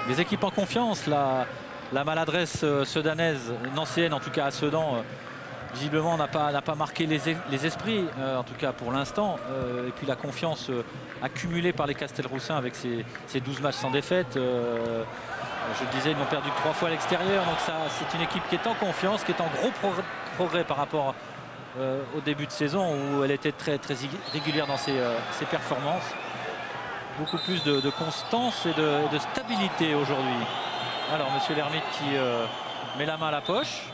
Les équipes en confiance, la maladresse sedanaise, nancéenne en tout cas à Sedan, visiblement n'a pas marqué les esprits, en tout cas pour l'instant. Et puis la confiance accumulée par les Castelroussins avec ces 12 matchs sans défaite. Je le disais, ils n'ont perdu que 3 fois à l'extérieur. Donc c'est une équipe qui est en confiance, qui est en gros progrès par rapport au début de saison où elle était très régulière dans ses performances. Beaucoup plus de constance et de stabilité aujourd'hui. Alors, monsieur l'Ermite qui met la main à la poche.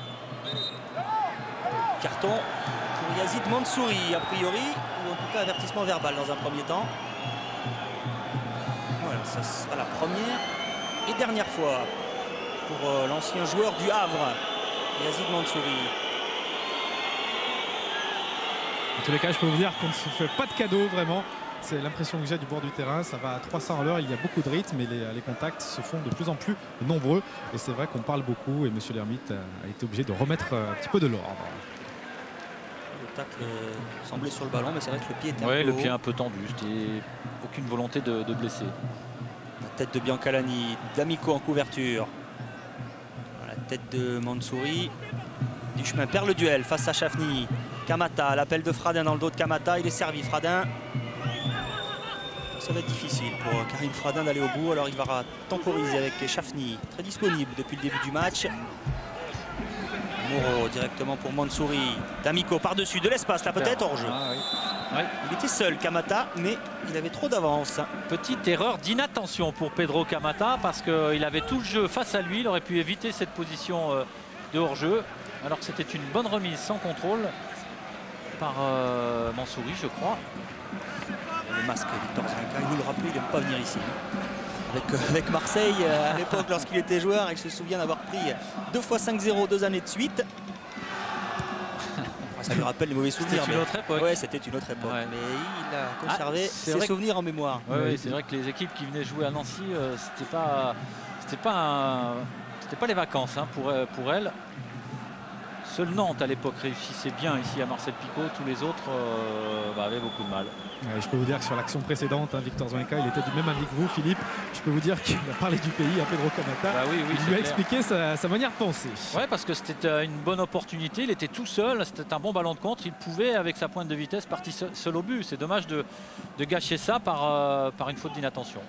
Carton pour Yazid Mansouri, a priori, ou en tout cas avertissement verbal dans un premier temps. Voilà, ça sera la première et dernière fois pour l'ancien joueur du Havre, Yazid Mansouri. En tous les cas, je peux vous dire qu'on ne se fait pas de cadeau, vraiment. C'est l'impression que j'ai du bord du terrain. Ça va à 300 à l'heure, il y a beaucoup de rythme et les contacts se font de plus en plus nombreux. Et c'est vrai qu'on parle beaucoup et monsieur l'Ermite a été obligé de remettre un petit peu de l'ordre. Le tacle semblait sur le ballon, mais c'est vrai que le pied était un peu le haut. pied un peu tendu. C'était aucune volonté de blesser. La tête de Biancalani, D'Amico en couverture. La tête de Mansouri. Duchemin perd le duel face à Chafny. Kamata, l'appel de Fradin dans le dos de Kamata. Il est servi, Fradin. Ça va être difficile pour Karim Fradin d'aller au bout. Alors il va temporiser avec Chafny, très disponible depuis le début du match. Moreau directement pour Mansouri. D'Amico par-dessus, de l'espace là peut-être hors jeu. Il était seul Kamata, mais il avait trop d'avance. Petite erreur d'inattention pour Pedro Kamata parce qu'il avait tout le jeu face à lui. Il aurait pu éviter cette position de hors-jeu. Alors que c'était une bonne remise sans contrôle par Mansouri, je crois. Le masque Victor Zvinka, il nous le rappelle, il n'aime pas venir ici. Avec Marseille, à l'époque, lorsqu'il était joueur, il se souvient d'avoir pris 2 fois 5-0 2 années de suite. Ça lui rappelle les mauvais souvenirs. C'était une autre époque. Ouais, c'était une autre époque. Ouais. Mais il a conservé ses souvenirs en mémoire. Oui, c'est vrai que les équipes qui venaient jouer à Nancy, c'était pas les vacances pour elles. Seul Nantes à l'époque réussissait bien ici à Marcel Picot. Tous les autres avaient beaucoup de mal. Ouais, je peux vous dire que sur l'action précédente, Victor Zvinka, il était du même avis que vous, Philippe. Je peux vous dire qu'il a parlé du pays à Pedro Kamata. Il lui a expliqué sa manière de penser. Oui, parce que c'était une bonne opportunité. Il était tout seul. C'était un bon ballon de contre. Il pouvait, avec sa pointe de vitesse, partir seul au but. C'est dommage de gâcher ça par une faute d'inattention.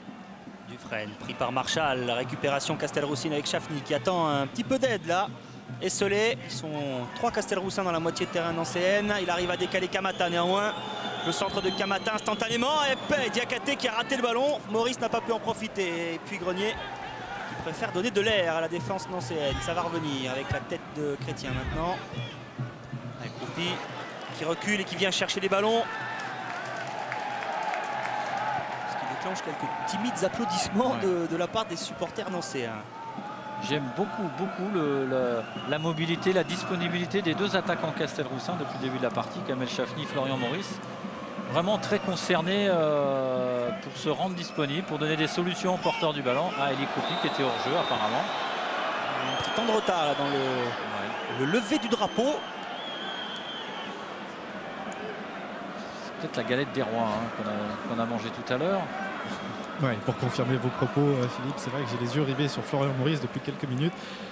Dufresne pris par Marchal. La récupération Castelroussine avec Chafny qui attend un petit peu d'aide là. Esselé, ils sont 3 Castelroussins dans la moitié de terrain nancéenne. Il arrive à décaler Kamata néanmoins. Le centre de Kamata instantanément. Et Diakhaté qui a raté le ballon. Maurice n'a pas pu en profiter. Et puis Grenier qui préfère donner de l'air à la défense nancéenne. Ça va revenir avec la tête de Chrétien maintenant. Avec Proupi qui recule et qui vient chercher les ballons. Ce qui déclenche quelques timides applaudissements de la part des supporters nancéens. J'aime beaucoup la mobilité, la disponibilité des deux attaquants Castelroussin depuis le début de la partie, Kamel Chafni, Florian Maurice. Vraiment très concernés pour se rendre disponible, pour donner des solutions aux porteurs du ballon. Ah, Eli Kroupi qui était hors jeu apparemment. Un petit temps de retard là, dans le lever du drapeau. C'est peut-être la galette des rois qu'on a mangé tout à l'heure. Ouais, pour confirmer vos propos, Philippe, c'est vrai que j'ai les yeux rivés sur Florian Maurice depuis quelques minutes.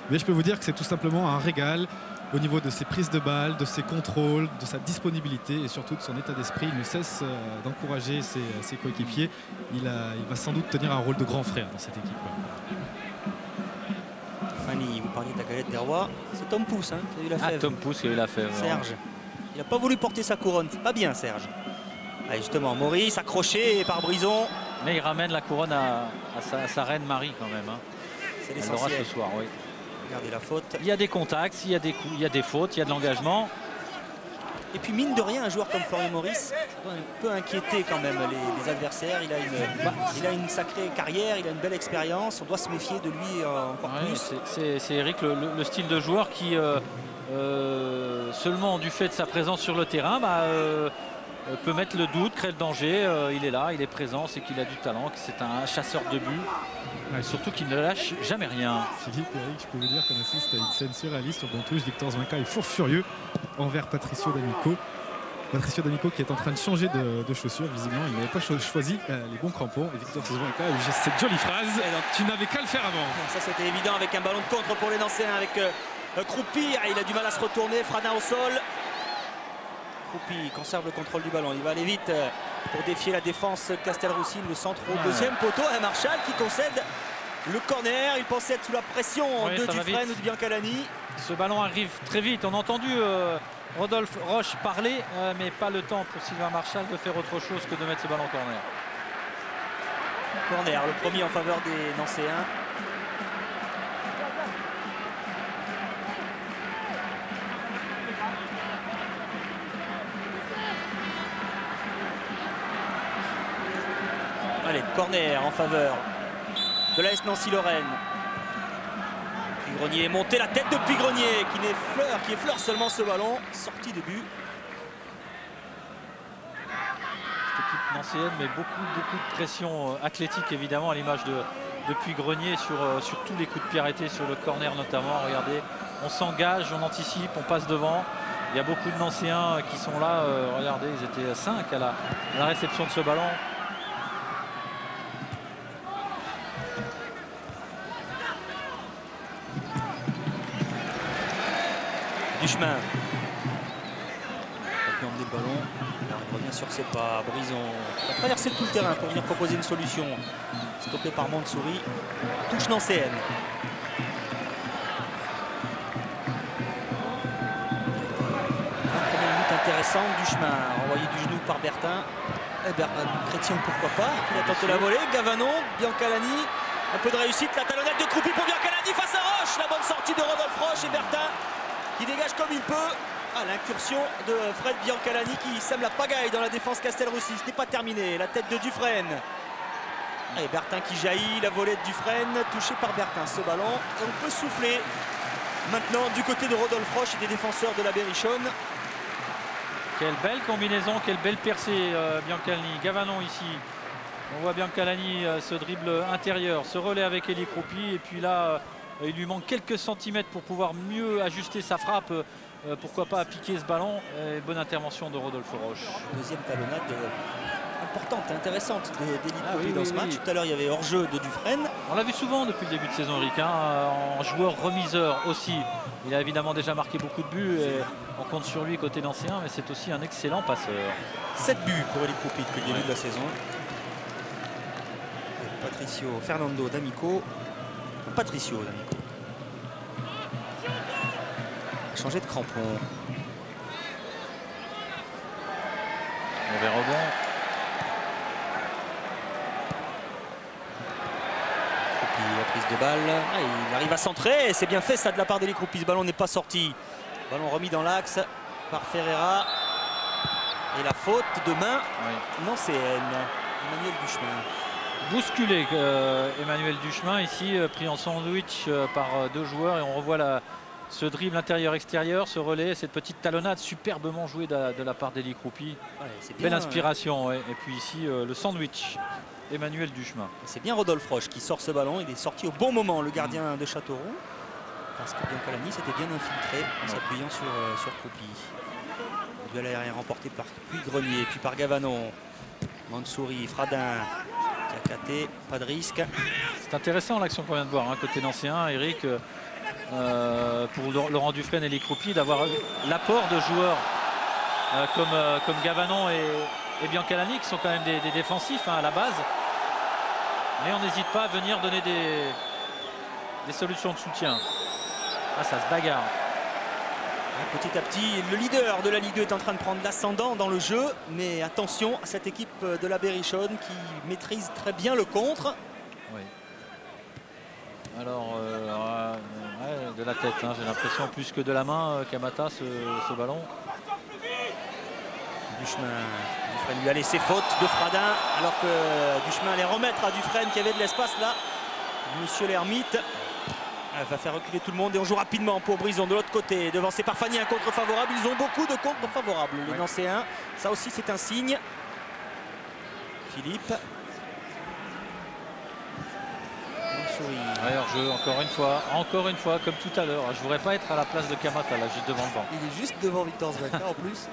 Mais je peux vous dire que c'est tout simplement un régal au niveau de ses prises de balles, de ses contrôles, de sa disponibilité et surtout de son état d'esprit. Il ne cesse d'encourager ses coéquipiers. Il va sans doute tenir un rôle de grand frère dans cette équipe. Fanny, vous parliez de la galette des rois. C'est Tom Pouce qui a eu la fève. Tom Pouce qui a eu la fève. Serge. Il n'a pas voulu porter sa couronne. C'est pas bien, Serge. Allez, justement, Maurice accroché par Brison. Mais il ramène la couronne à sa reine Marie quand même. C'est Elle l'aura l'essentiel. ce soir, oui. Regardez la faute. Il y a des contacts, il y a des coups, il y a des fautes, il y a de l'engagement. Et puis mine de rien, un joueur comme Florian Maurice peut inquiéter quand même les adversaires. Il a une sacrée carrière, il a une belle expérience. On doit se méfier de lui encore plus. C'est Eric, le style de joueur qui, seulement du fait de sa présence sur le terrain, peut mettre le doute, créer le danger. Il est là, il est présent, c'est qu'il a du talent, que c'est un chasseur de but. Ouais, surtout qu'il ne lâche jamais rien. Philippe et Eric, je peux vous dire qu'on assiste à une scène surréaliste sur Bontouche. Victor Zwenka est fou furieux envers Patricio D'Amico. Patricio D'Amico qui est en train de changer de chaussures. Visiblement, il n'avait pas choisi les bons crampons. Et Victor Zwenka a eu cette jolie phrase. Tu n'avais qu'à le faire avant. Ça, c'était évident avec un ballon de contre pour les Nancéens. Avec Kroupi, il a du mal à se retourner. Frana au sol. Kroupi conserve le contrôle du ballon. Il va aller vite pour défier la défense Castelroussine. Le centre au deuxième poteau. Un Marchal qui concède le corner. Il pensait être sous la pression de Dufresne ou de Biancalani. Ce ballon arrive très vite. On a entendu Rodolphe Roche parler, mais pas le temps pour Sylvain Marchal de faire autre chose que de mettre ce ballon en corner. Corner, le premier en faveur des Nancéens. Allez, corner en faveur de l'AS Nancy-Lorraine. Puy-Grenier est monté, la tête de Puy-Grenier qui effleure seulement ce ballon. Sortie de but. Cette équipe nancéenne met beaucoup de pression athlétique évidemment à l'image de Puy-Grenier sur tous les coups de pied arrêtés, sur le corner notamment. Regardez, on s'engage, on anticipe, on passe devant. Il y a beaucoup de Nancéens qui sont là. Regardez, ils étaient 5 à la réception de ce ballon. Du chemin. Il a pu emmener le ballon. Là, on revient sur ses pas. Brison a traversé tout le terrain pour venir proposer une solution. Stoppé par Mansouri. Touche nancéenne. Première minute intéressante. Du chemin. Envoyé du genou par Bertin. Chrétien, pourquoi pas. Il a tenté la volée. Gavanon, Biancalani. Un peu de réussite. La talonnette de Kroupi pour Biancalani face à Roche. La bonne sortie de Rodolphe Roche et Bertin qui dégage comme il peut. L'incursion de Fred Biancalani qui sème la pagaille dans la défense Castelroussi. Ce n'est pas terminé. La tête de Dufresne. Et Bertin qui jaillit. La volée de Dufresne touchée par Bertin. Ce ballon. Et on peut souffler maintenant du côté de Rodolphe Roche et des défenseurs de la Berrichonne. Quelle belle combinaison, quelle belle percée Biancalani. Gavanon ici. On voit Biancalani ce dribble intérieur, ce relais avec Eli Kroupi. Et puis là, il lui manque quelques centimètres pour pouvoir mieux ajuster sa frappe. Pourquoi pas piquer ce ballon. Bonne intervention de Rodolphe Roche. Deuxième talonnade importante, intéressante d'Eli Kroupi dans ce match. Tout à l'heure, il y avait hors-jeu de Dufresne. On l'a vu souvent depuis le début de saison, Eric, en joueur remiseur aussi. Il a évidemment déjà marqué beaucoup de buts et on compte sur lui côté nancéen, mais c'est aussi un excellent passeur. 7 buts pour Eli Kroupi depuis le début de la saison. Fernando D'Amico. Patricio D'Amico. Changer de crampon. Mauvais rebond. Kroupi, la prise de balle. Il arrive à centrer. C'est bien fait ça de la part d'Eli Kroupi. Ce ballon n'est pas sorti. Ballon remis dans l'axe par Ferreira. Et la faute de main. Non, c'est Emmanuel Duchemin. bousculé Emmanuel Duchemin ici, pris en sandwich par deux joueurs, et on revoit ce dribble intérieur-extérieur, ce relais, cette petite talonnade superbement jouée de la part d'Eli Kroupi. Ouais, belle inspiration, ouais. Et puis ici le sandwich, Emmanuel Duchemin. C'est bien Rodolphe Roche qui sort ce ballon, il est sorti au bon moment, le gardien de Châteauroux, parce que Biancalani s'était bien infiltré en s'appuyant sur Kroupi. Le duel aérien remporté par Puy-Grenier, puis par Gavanon, Mansouri, Fradin, Diakhaté, pas de risque. C'est intéressant l'action qu'on vient de voir, hein, côté nancéen, Eric, pour Laurent Dufresne et Eli Kroupi, d'avoir l'apport de joueurs comme Gavanon et Biancalani, qui sont quand même des défensifs, hein, à la base. Mais on n'hésite pas à venir donner des solutions de soutien. Ah, ça se bagarre. Petit à petit, le leader de la Ligue 2 est en train de prendre l'ascendant dans le jeu. Mais attention à cette équipe de la Berrichonne qui maîtrise très bien le contre. Oui. Alors, ouais, de la tête, hein, j'ai l'impression, plus que de la main, Kamata, ce ballon. Dufresne lui a laissé faute de Fradin, alors que Duchemin allait remettre à Dufresne qui avait de l'espace là. Monsieur l'Ermite va faire reculer tout le monde et on joue rapidement pour Brison de l'autre côté, devancé par Fanny, un contre favorable. Ils ont beaucoup de contre favorables, les Nancéens. Ça aussi c'est un signe. Philippe. Meilleur jeu, encore une fois, comme tout à l'heure. Je ne voudrais pas être à la place de Kamata, là, juste devant le banc. Il est juste devant Victor Zvaka en plus.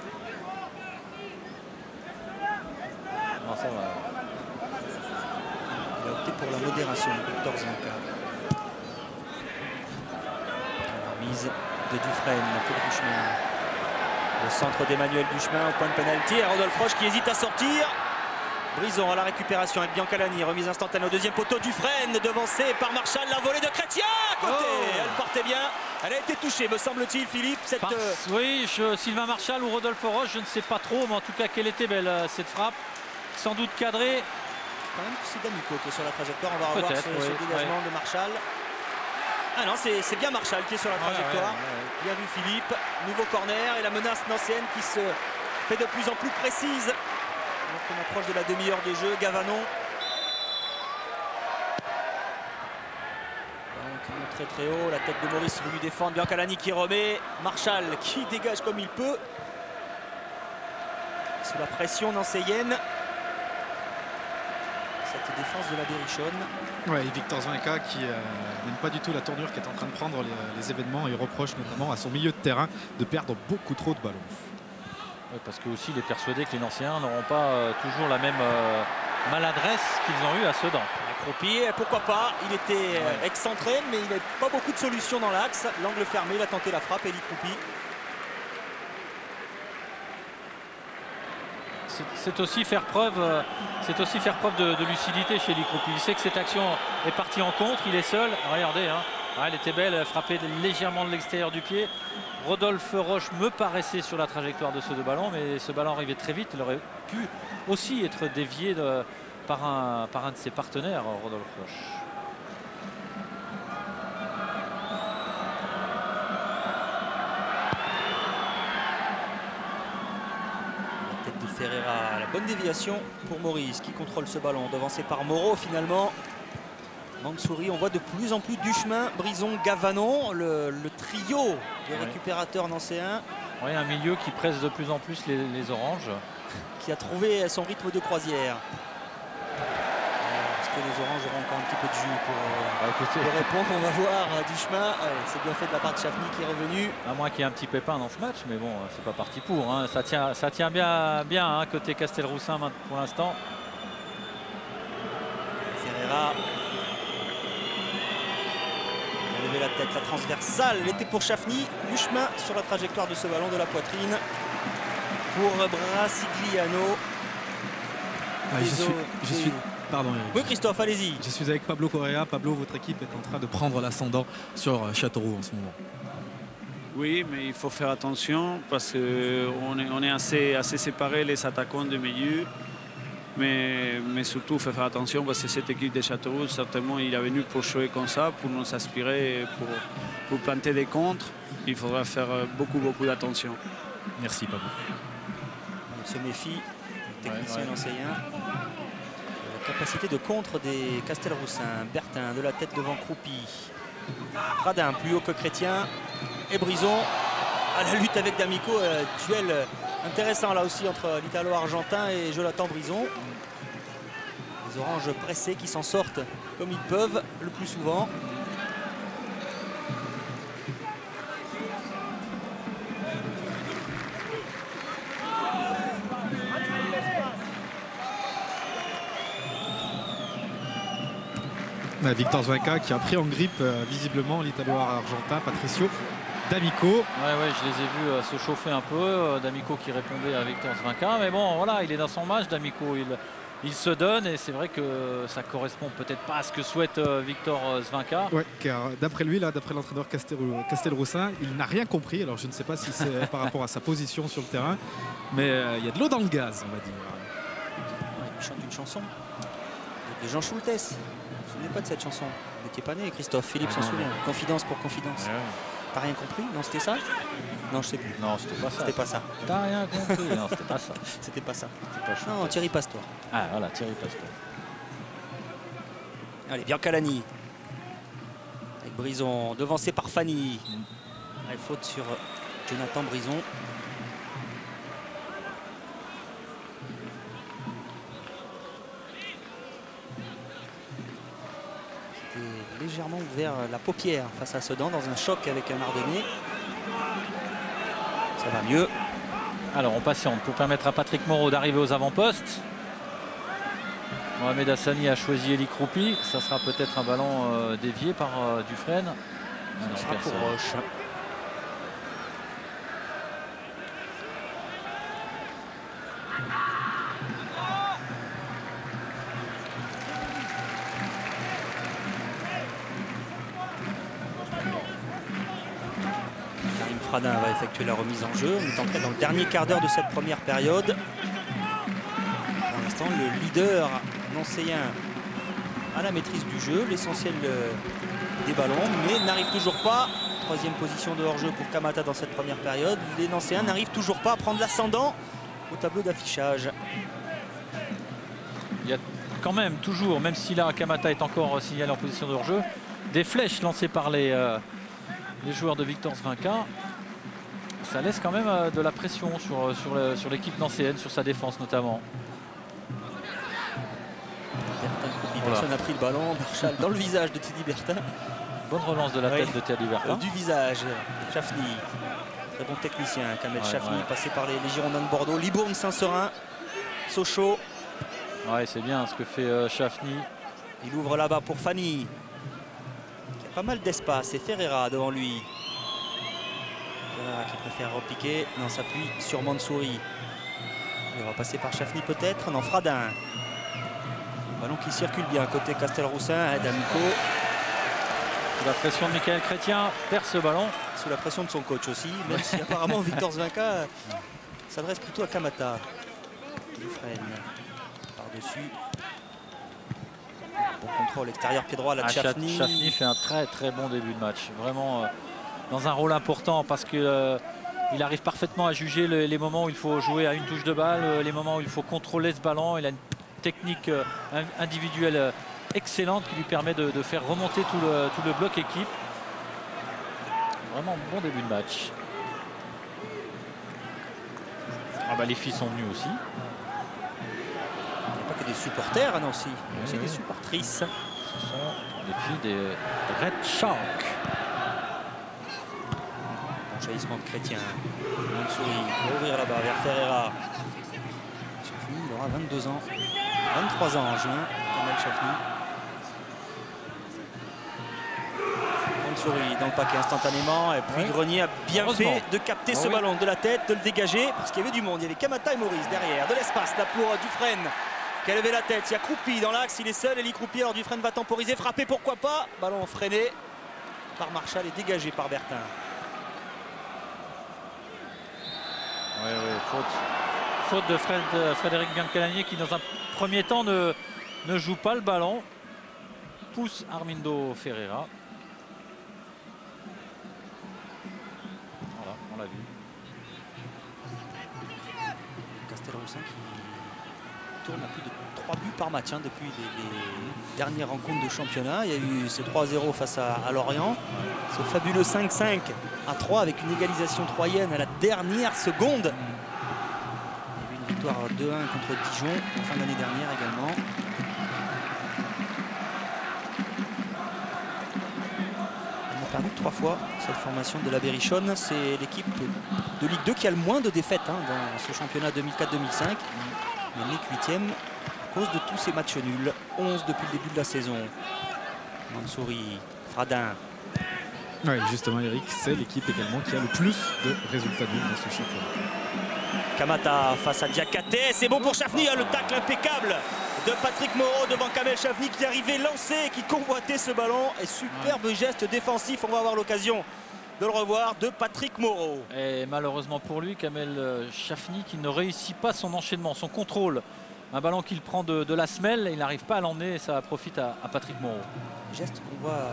Non, ça va. Il a opté pour la modération, Victor Zvaka. Mise de Dufresne pour Duchemin. Le centre d'Emmanuel Duchemin au point de pénalty. Et Rodolphe Roche qui hésite à sortir. Brison à la récupération avec Biancalani, remise instantanée au deuxième poteau. Dufresne devancé par Marchal, la volée de Chrétien à côté. Elle partait bien, elle a été touchée, me semble-t-il, Philippe. Oui, Sylvain Marchal ou Rodolphe Roche, je ne sais pas trop, mais en tout cas qu'elle était belle cette frappe, sans doute cadrée. Quand même c'est D'Amico qui est sur la trajectoire, on va revoir ce dégagement de Marchal. Ah non, c'est bien Marchal qui est sur la trajectoire. Bien vu Philippe, nouveau corner et la menace nancéenne qui se fait de plus en plus précise. Donc on approche de la demi-heure de jeu. Gavanon qui monte très très haut. La tête de Maurice venu défendre. Biancalani qui remet. Marchal qui dégage comme il peut. Sous la pression nancéienne. Cette défense de la Berrichonne. Ouais, et Victor Zvaka qui n'aime pas du tout la tournure qu'est en train de prendre les événements. Il reproche notamment à son milieu de terrain de perdre beaucoup trop de ballons. Oui, parce que aussi il est persuadé que les Nancéens n'auront pas toujours la même maladresse qu'ils ont eu à Sedan. Accroupi, pourquoi pas, il était excentré, mais il n'avait pas beaucoup de solutions dans l'axe. L'angle fermé, il a tenté la frappe, Eli Kroupi. C'est aussi faire preuve de lucidité chez Eli Kroupi. Il sait que cette action est partie en contre, il est seul. Regardez, hein. Elle était belle, frappée légèrement de l'extérieur du pied. Rodolphe Roche me paraissait sur la trajectoire de ce deux ballons, mais ce ballon arrivait très vite. Il aurait pu aussi être dévié par un de ses partenaires, Rodolphe Roche. La tête de Ferreira, la bonne déviation pour Maurice qui contrôle ce ballon, devancé par Moreau finalement. Mansouri, on voit de plus en plus Duchemin, Brison, Gavanon, le trio de récupérateurs nancéens. Oui, un milieu qui presse de plus en plus les oranges. Qui a trouvé son rythme de croisière. Est-ce que les oranges auront encore un petit peu de jus pour répondre? On va voir. Duchemin, c'est bien fait de la part de Chafny qui est revenu. À moins qu'il y ait un petit pépin dans ce match, mais bon, c'est pas parti pour. Hein. Ça tient bien hein, côté Castelroussin pour l'instant. Ferreira. La tête, la transversale, elle était pour Chafny. Duchemin sur la trajectoire de ce ballon de la poitrine pour Brasigliano. Pardon. Oui, Christophe, allez-y. Je suis avec Pablo Correa. Pablo, votre équipe est en train de prendre l'ascendant sur Châteauroux en ce moment. Oui, mais il faut faire attention parce qu'on est assez séparés les attaquants de milieu. Mais surtout, il faut faire attention parce que cette équipe de Châteauroux, certainement, il est venu pour jouer comme ça, pour nous aspirer, pour planter des contres. Il faudra faire beaucoup d'attention. Merci, Pablo. On se méfie, le technicien nancéen. capacité de contre des Castelroussins. Bertin de la tête devant Croupi. Radin plus haut que Chrétien. Et Brison à la lutte avec D'Amico. Duel intéressant là aussi entre l'Italo-Argentin et Jonathan Brison. Les Oranges pressés qui s'en sortent comme ils peuvent le plus souvent. Victor Zvinka qui a pris en grippe visiblement l'Italo-Argentin Patricio D'Amico. Ouais, je les ai vus se chauffer un peu. D'Amico qui répondait à Victor Zvinka. Mais bon, voilà, il est dans son match. D'Amico, il se donne. Et c'est vrai que ça correspond peut-être pas à ce que souhaite Victor Zvinka. Ouais, car d'après lui, d'après l'entraîneur Castelroussin, il n'a rien compris. Alors je ne sais pas si c'est par rapport à sa position sur le terrain. Mais il y a de l'eau dans le gaz, on va dire. Il chante une chanson de Jean Schultes. Vous ne vous souvenez pas de cette chanson? Vous n'étiez pas né, Christophe. Philippe s'en souvient. Confidence pour confidence. Ouais. T'as rien compris? Non, c'était ça? Non, je sais plus. Non, c'était pas ça. C'était pas ça. T'as rien compris? Non, c'était pas ça. C'était pas ça. Non, Thierry Pastor. Ah, voilà, Thierry Pastor. Allez, Biancalani. Avec Brison, devancé par Fanny. Allez, faute sur Jonathan Brison. Légèrement ouvert la paupière face à Sedan dans un choc avec un Ardennais. Ça va mieux. Alors on patiente pour permettre à Patrick Moreau d'arriver aux avant-postes. Mohamed Hassani a choisi Eli Croupi. Ça sera peut-être un ballon dévié par Dufresne. Ça sera pour Roche. Radin va effectuer la remise en jeu. On est entré dans le dernier quart d'heure de cette première période. Pour l'instant, le leader nancéen à la maîtrise du jeu, l'essentiel des ballons, mais n'arrive toujours pas. Troisième position de hors-jeu pour Kamata dans cette première période. Les nancéens n'arrivent toujours pas à prendre l'ascendant au tableau d'affichage. Il y a quand même toujours, même si là Kamata est encore signalé en position de hors-jeu, des flèches lancées par les joueurs de Victor Zvinka. Ça laisse quand même de la pression sur l'équipe nancéenne, sur sa défense notamment. Personne n'a pris le ballon. Marchal dans le visage de Teddy Bertin. Bonne relance de la tête de Teddy Bertin. Du visage, Chafny. Très bon technicien, Kamel Chafny, passé par les Girondins de Bordeaux. Libourne, Saint-Seurin, Sochaux. Ouais, c'est bien ce que fait Chafny. Il ouvre là-bas pour Fanny. Il y a pas mal d'espace et Ferreira devant lui. Ferreira qui préfère repiquer. Non, s'appuie sur Mansouri. Il va passer par Chafny peut-être. Non, Fradin. Ballon qui circule bien côté Castelroussin. D'Amico. Sous la pression de Michael Chrétien, perd ce ballon. Sous la pression de son coach aussi. Même si apparemment Victor Zvinka s'adresse plutôt à Kamata. Dufresne par-dessus. Bon contrôle extérieur pied droit. La Chafny. Chafny fait un très bon début de match. Vraiment dans un rôle important parce que il arrive parfaitement à juger les moments où il faut jouer à une touche de balle, les moments où il faut contrôler ce ballon. Il a une technique individuelle excellente qui lui permet de faire remonter tout le bloc équipe. Vraiment bon début de match. Ah bah les filles sont venues aussi. Il n'y a pas que des supporters à Nancy, il y a aussi des supportrices. Ce sont les filles des Red Shark. Bon jaillissement de Chrétien. Mansouri va ouvrir là-bas vers Ferreira. Chafny, il aura 22 ans. 23 ans en juin, Kamel Chafny. Mansouri dans le paquet instantanément. Et puis Grenier a bien fait de capter ce ballon de la tête, de le dégager. Parce qu'il y avait du monde. Il y avait Kamata et Maurice derrière. De l'espace là pour Dufresne qui a levé la tête. Il y a Croupi dans l'axe. Il est seul. Eli Croupi. Alors Dufresne va temporiser. Frapper, pourquoi pas. Ballon freiné par Marchal et dégagé par Bertin. Oui, faute de Frédéric Biancalani qui dans un premier temps ne joue pas le ballon. Pousse Armindo Ferreira. Voilà, on l'a vu. Castelroussin tourne à plus de 3 buts par match depuis les dernières rencontres de championnat. Il y a eu ce 3-0 face à Lorient, ce fabuleux 5-5 à 3 avec une égalisation troyenne à la dernière seconde. Il y a eu une victoire 2-1 contre Dijon en fin d'année dernière également. On a perdu 3 fois cette formation de la Berrichonne. C'est l'équipe de Ligue 2 qui a le moins de défaites dans ce championnat 2004-2005. Mais n'est 8e à cause de tous ces matchs nuls. 11 depuis le début de la saison. Mansouri, Fradin. Oui, justement, Eric, c'est l'équipe également qui a le plus de résultats nuls dans ce championnat. Kamata face à Diakate. C'est bon pour Chafny. Le tacle impeccable de Patrick Moreau devant Kamel Chafny qui arrivait lancé, qui convoitait ce ballon. Et superbe geste défensif. On va avoir l'occasion de le revoir de Patrick Moreau. Et malheureusement pour lui, Kamel Chafny qui ne réussit pas son enchaînement, son contrôle. Un ballon qu'il prend de la semelle, il n'arrive pas à l'emmener et ça profite à Patrick Moreau. Geste qu'on voit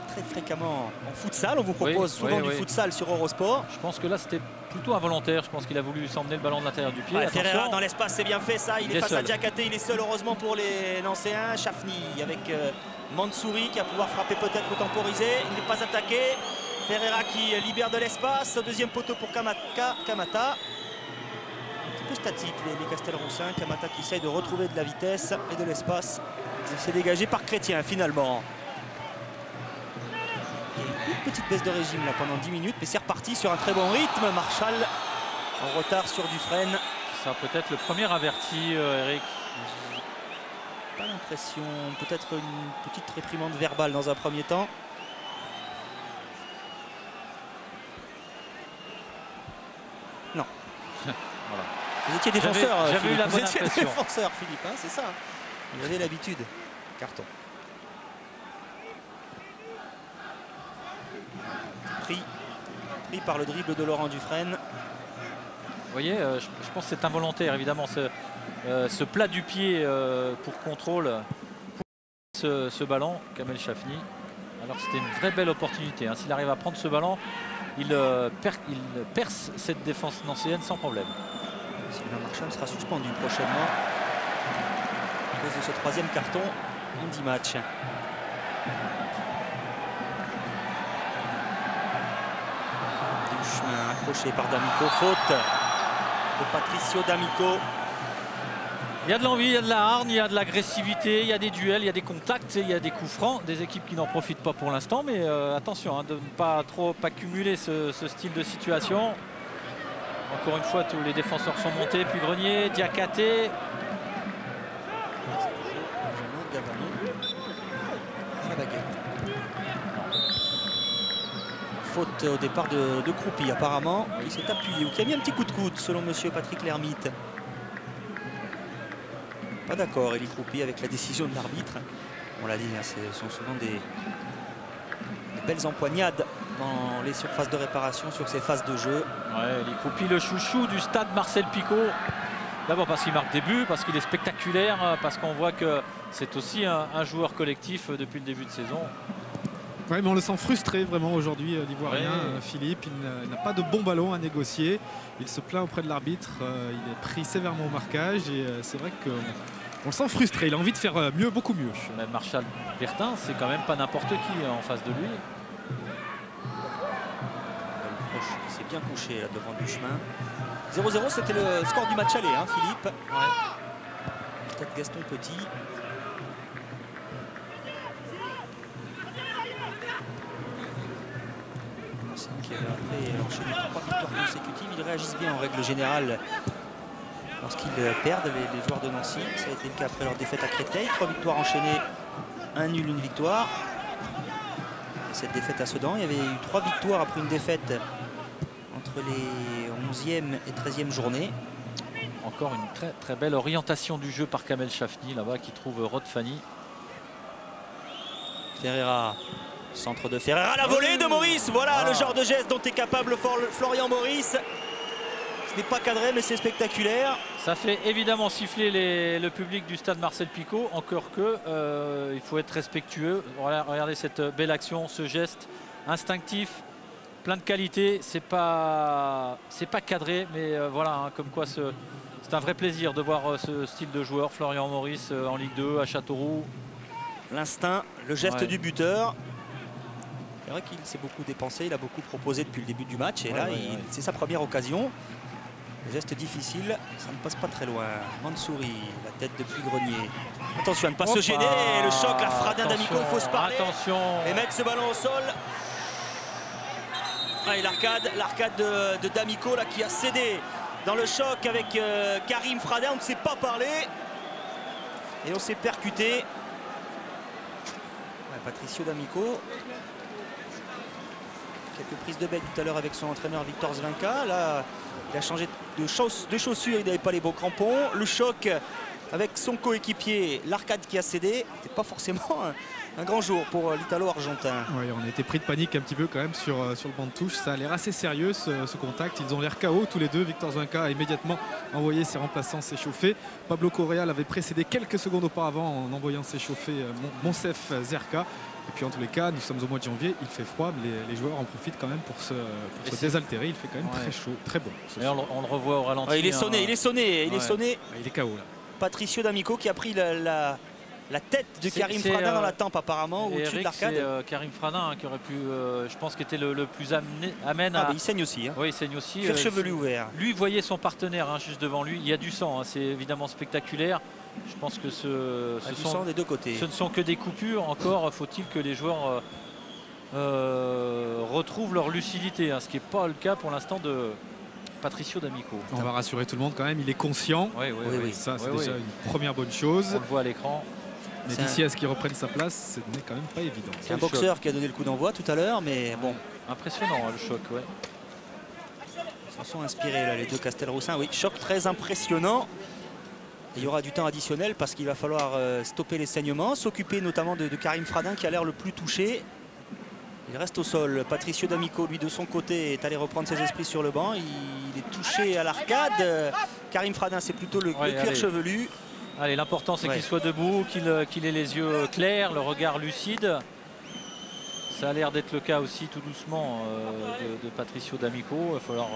très fréquemment en futsal. On vous propose souvent du futsal sur Eurosport. Je pense que là c'était plutôt involontaire. Je pense qu'il a voulu s'emmener le ballon de l'intérieur du pied. Ouais, Ferreira dans l'espace, c'est bien fait ça. Il est face seul. à Diakate, il est seul heureusement pour les Nancéens. Chafny avec Mansouri qui va pouvoir frapper peut-être ou temporiser. Il n'est pas attaqué. Ferreira qui libère de l'espace. Deuxième poteau pour Kamata. Un petit peu statique les Castelroussins. Kamata qui essaye de retrouver de la vitesse et de l'espace. C'est dégagé par Chrétien finalement. Il y a une petite baisse de régime là pendant 10 minutes, mais c'est reparti sur un très bon rythme. Marshall en retard sur Dufresne. Ça peut-être le premier averti, Eric. Pas l'impression, peut-être une petite réprimande verbale dans un premier temps. Non. Voilà. Vous étiez défenseur, j'avais eu la bonne Philippe, impression. hein, c'est ça. Vous avez l'habitude. Carton. Pris par le dribble de Laurent Dufresne. Vous voyez, je pense que c'est involontaire, évidemment, ce plat du pied pour contrôle, pour ce ballon, Kamel Chafny. Alors c'était une vraie belle opportunité. S'il arrive à prendre ce ballon, il perce cette défense nancéenne sans problème. Sylvain Marchal sera suspendu prochainement à cause de ce troisième carton en 10 matchs. Chemin accroché par D'Amico, faute de Patricio D'Amico. Il y a de l'envie, il y a de la hargne, il y a de l'agressivité, il y a des duels, il y a des contacts, il y a des coups francs, des équipes qui n'en profitent pas pour l'instant, mais attention de ne pas trop accumuler ce style de situation. Encore une fois, tous les défenseurs sont montés, puis Grenier, Diakate. La baguette. Faute au départ de Croupi apparemment, qui s'est appuyé ou qui a mis un petit coup de coude selon monsieur Patrick Lermite. Pas d'accord Élie Croupi avec la décision de l'arbitre. On l'a dit, ce sont souvent des belles empoignades dans les surfaces de réparation sur ces phases de jeu. Ouais, Élie Croupi, le chouchou du stade Marcel Picot. D'abord parce qu'il marque des buts, parce qu'il est spectaculaire, parce qu'on voit que c'est aussi un joueur collectif depuis le début de saison. Oui, mais on le sent frustré vraiment aujourd'hui, l'Ivoirien, Philippe. Il n'a pas de bon ballon à négocier. Il se plaint auprès de l'arbitre. Il est pris sévèrement au marquage. Et c'est vrai qu'on le sent frustré. Il a envie de faire mieux, beaucoup mieux. Mais Marshall Bertin, c'est quand même pas n'importe qui en face de lui. Il s'est bien couché là, devant du chemin. 0-0, c'était le score du match aller, Philippe. Peut-être Gaston Petit. Qui avait après enchaîné 3 victoires consécutives. Ils réagissent bien en règle générale lorsqu'ils perdent les joueurs de Nancy. Ça a été le cas après leur défaite à Créteil. 3 victoires enchaînées, 1 nul, 1 victoire. Et cette défaite à Sedan, il y avait eu 3 victoires après une défaite entre les 11e et 13e journées. Encore une très très belle orientation du jeu par Kamel Chafny là-bas qui trouve Rod Fanny. Ferreira. Centre de Ferreira, la volée de Maurice. Voilà le genre de geste dont est capable Florian Maurice. Ce n'est pas cadré, mais c'est spectaculaire. Ça fait évidemment siffler le public du stade Marcel Picot. Encore que il faut être respectueux. Voilà, regardez cette belle action, ce geste instinctif, plein de qualité. C'est pas cadré, mais voilà, comme quoi C'est un vrai plaisir de voir ce style de joueur, Florian Maurice en Ligue 2 à Châteauroux. L'instinct, le geste du buteur. C'est vrai qu'il s'est beaucoup dépensé, il a beaucoup proposé depuis le début du match et là c'est sa première occasion. Le geste difficile, ça ne passe pas très loin. Mansouri, la tête depuis Grenier. Attention à ne pas se gêner, le choc, la Fradin d'Amico, il faut se parler. Attention. Et mettre ce ballon au sol. Et l'arcade de D'Amico là qui a cédé dans le choc avec Karim Fradin, on ne s'est pas parlé. Et on s'est percuté. Patricio D'Amico. Quelques prises de bec tout à l'heure avec son entraîneur Victor Zvinka. Là, il a changé de chaussures, il n'avait pas les beaux crampons. Le choc avec son coéquipier, l'arcade qui a cédé. C'était pas forcément un grand jour pour l'Italo-Argentin. Oui, on a été pris de panique un petit peu quand même sur le banc de touche. Ça a l'air assez sérieux ce contact. Ils ont l'air KO tous les deux. Victor Zvinka a immédiatement envoyé ses remplaçants s'échauffer. Pablo Correa l'avait précédé quelques secondes auparavant en envoyant s'échauffer Monsef Zerka. Et puis en tous les cas, nous sommes au mois de janvier, il fait froid, mais les joueurs en profitent quand même pour se désaltérer. Il fait quand même très chaud, très bon. Et on le revoit au ralenti. Il est sonné, il est sonné. Il est KO là. Patricio D'Amico qui a pris la tête de Karim Fradin dans la tempe apparemment au-dessus de l'arcade. C'est Karim Fradin qui aurait pu, je pense, qui était le plus amène à... il saigne aussi. Oui, il saigne aussi. Cuir chevelu ouvert. Lui voyait son partenaire juste devant lui. Il y a du sang, c'est évidemment spectaculaire. Je pense que ce sang des deux côtés. Ce ne sont que des coupures. Encore faut-il que les joueurs retrouvent leur lucidité, ce qui n'est pas le cas pour l'instant de Patricio D'Amico. On va rassurer tout le monde quand même, il est conscient. Oui. Ça, c'est déjà une première bonne chose. On le voit à l'écran. Mais d'ici à ce qu'il reprenne sa place, ce n'est quand même pas évident. C'est un boxeur qui a donné le coup d'envoi tout à l'heure, mais bon. Impressionnant le choc, Ils s'en sont inspirés là, les deux Castelroussins. Oui, choc très impressionnant. Il y aura du temps additionnel parce qu'il va falloir stopper les saignements, s'occuper notamment de Karim Fradin qui a l'air le plus touché. Il reste au sol. Patricio D'Amico, lui, de son côté, est allé reprendre ses esprits sur le banc. Il est touché à l'arcade. Karim Fradin, c'est plutôt le cuir chevelu. Allez, l'important, c'est qu'il soit debout, qu'il ait les yeux clairs, le regard lucide. Ça a l'air d'être le cas aussi, tout doucement, de Patricio D'Amico. Il va falloir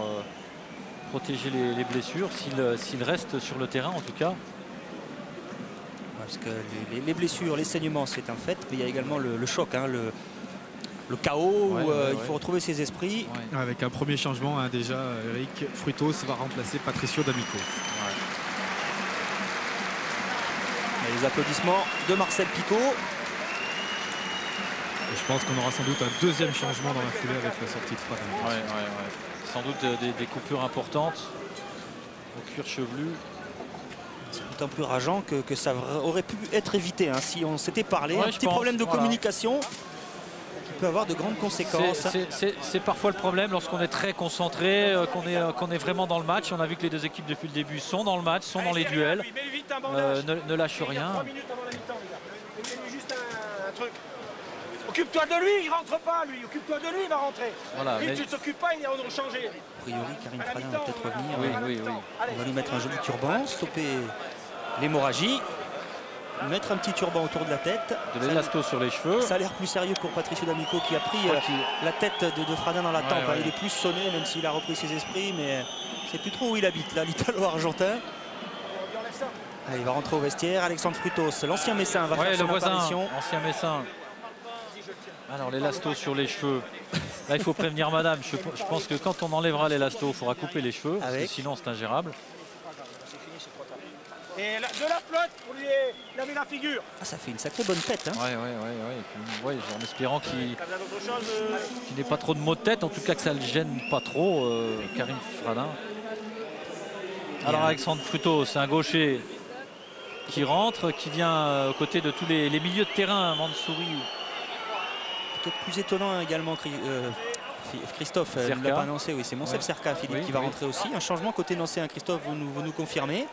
protéger les blessures, s'il reste sur le terrain, en tout cas. Parce que les blessures, les saignements, c'est un fait. Mais il y a également le choc, le chaos, où il faut retrouver ses esprits. Avec un premier changement, déjà, Eric Frutos va remplacer Patricio D'Amico. Les applaudissements de Marcel Picot. Et je pense qu'on aura sans doute un deuxième changement dans la foulée avec la sortie de Fradin. Sans doute des coupures importantes au cuir chevelu. C'est d'autant plus rageant que ça aurait pu être évité si on s'était parlé. Un petit problème de communication qui peut avoir de grandes conséquences. C'est parfois le problème lorsqu'on est très concentré, qu'on est vraiment dans le match. On a vu que les deux équipes depuis le début sont dans le match, sont dans les duels, ne lâchent rien. Occupe-toi de lui, il rentre pas lui. Occupe-toi de lui, il va rentrer. Voilà, lui, tu t'occupes pas, il va changer. A priori, Karim Fradin va peut-être revenir. On va lui mettre un joli turban, stopper l'hémorragie, mettre un petit turban autour de la tête. De l'élasto sur les cheveux. Ça a l'air plus sérieux pour Patricio D'Amico qui a pris la tête de Fradin dans la tempe. Il est plus sonné, même s'il a repris ses esprits, mais c'est plus trop où il habite là, l'Italo-Argentin. Il va rentrer au vestiaire. Alexandre Frutos, l'ancien Messin, va faire son apparition. Ancien Messin. Alors l'élasto sur les cheveux, là il faut prévenir madame, je pense que quand on enlèvera l'élasto, il faudra couper les cheveux, parce que sinon c'est ingérable. Et de la flotte pour lui laver la figure. Ça fait une sacrée bonne tête. En espérant qu'il n'ait pas trop de maux de tête, en tout cas que ça ne le gêne pas trop, Karim Fradin. Alors Alexandre Frutos, c'est un gaucher qui rentre, qui vient aux côtés de tous les milieux de terrain, Mansouri. Peut-être plus étonnant également, Christophe ne l'a pas annoncé, c'est Monsef Zerka, Philippe, qui va rentrer aussi. Un changement côté nancéen, Christophe, vous nous confirmez.